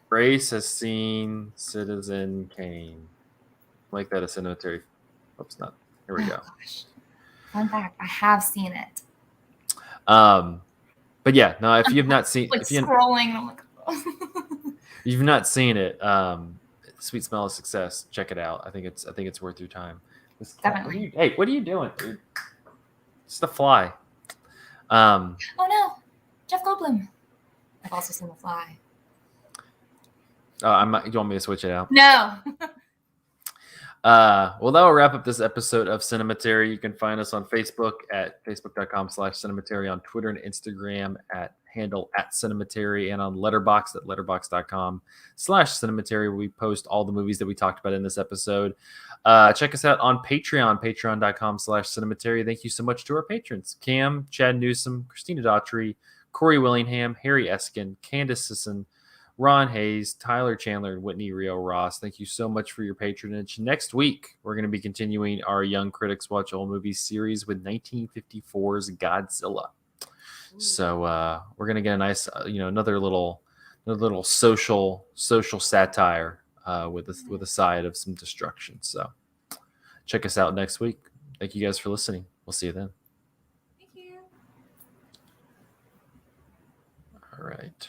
Grace has seen Citizen Kane. Make that a Cinematary. Oops, not. Here we go. Gosh. Fun fact: I have seen it. But yeah, no. If you've not seen, scrolling, I'm like, you've not seen it. Sweet Smell of Success. Check it out. I think it's worth your time. Definitely. Hey, what are you doing, dude? It's the Fly. Oh no, Jeff Goldblum. I've also seen The Fly. You want me to switch it out? No. Well, that will wrap up this episode of Cinematary. You can find us on Facebook at facebook.com/Cinematary, on Twitter and Instagram at @Cinematary, and on Letterboxd at letterboxd.com/Cinematary, where we post all the movies that we talked about in this episode. Check us out on Patreon, patreon.com/Cinematary. Thank you so much to our patrons: Cam, Chad Newsom, Christina Daughtry, Corey Willingham, Harry Eskin, Candace Sisson, Ron Hayes, Tyler Chandler, and Whitney Rio Ross. Thank you so much for your patronage. Next week, we're going to be continuing our Young Critics Watch Old Movies series with 1954's Godzilla. So we're going to get a nice, another little social satire with a side of some destruction. So check us out next week. Thank you guys for listening. We'll see you then. Thank you. All right.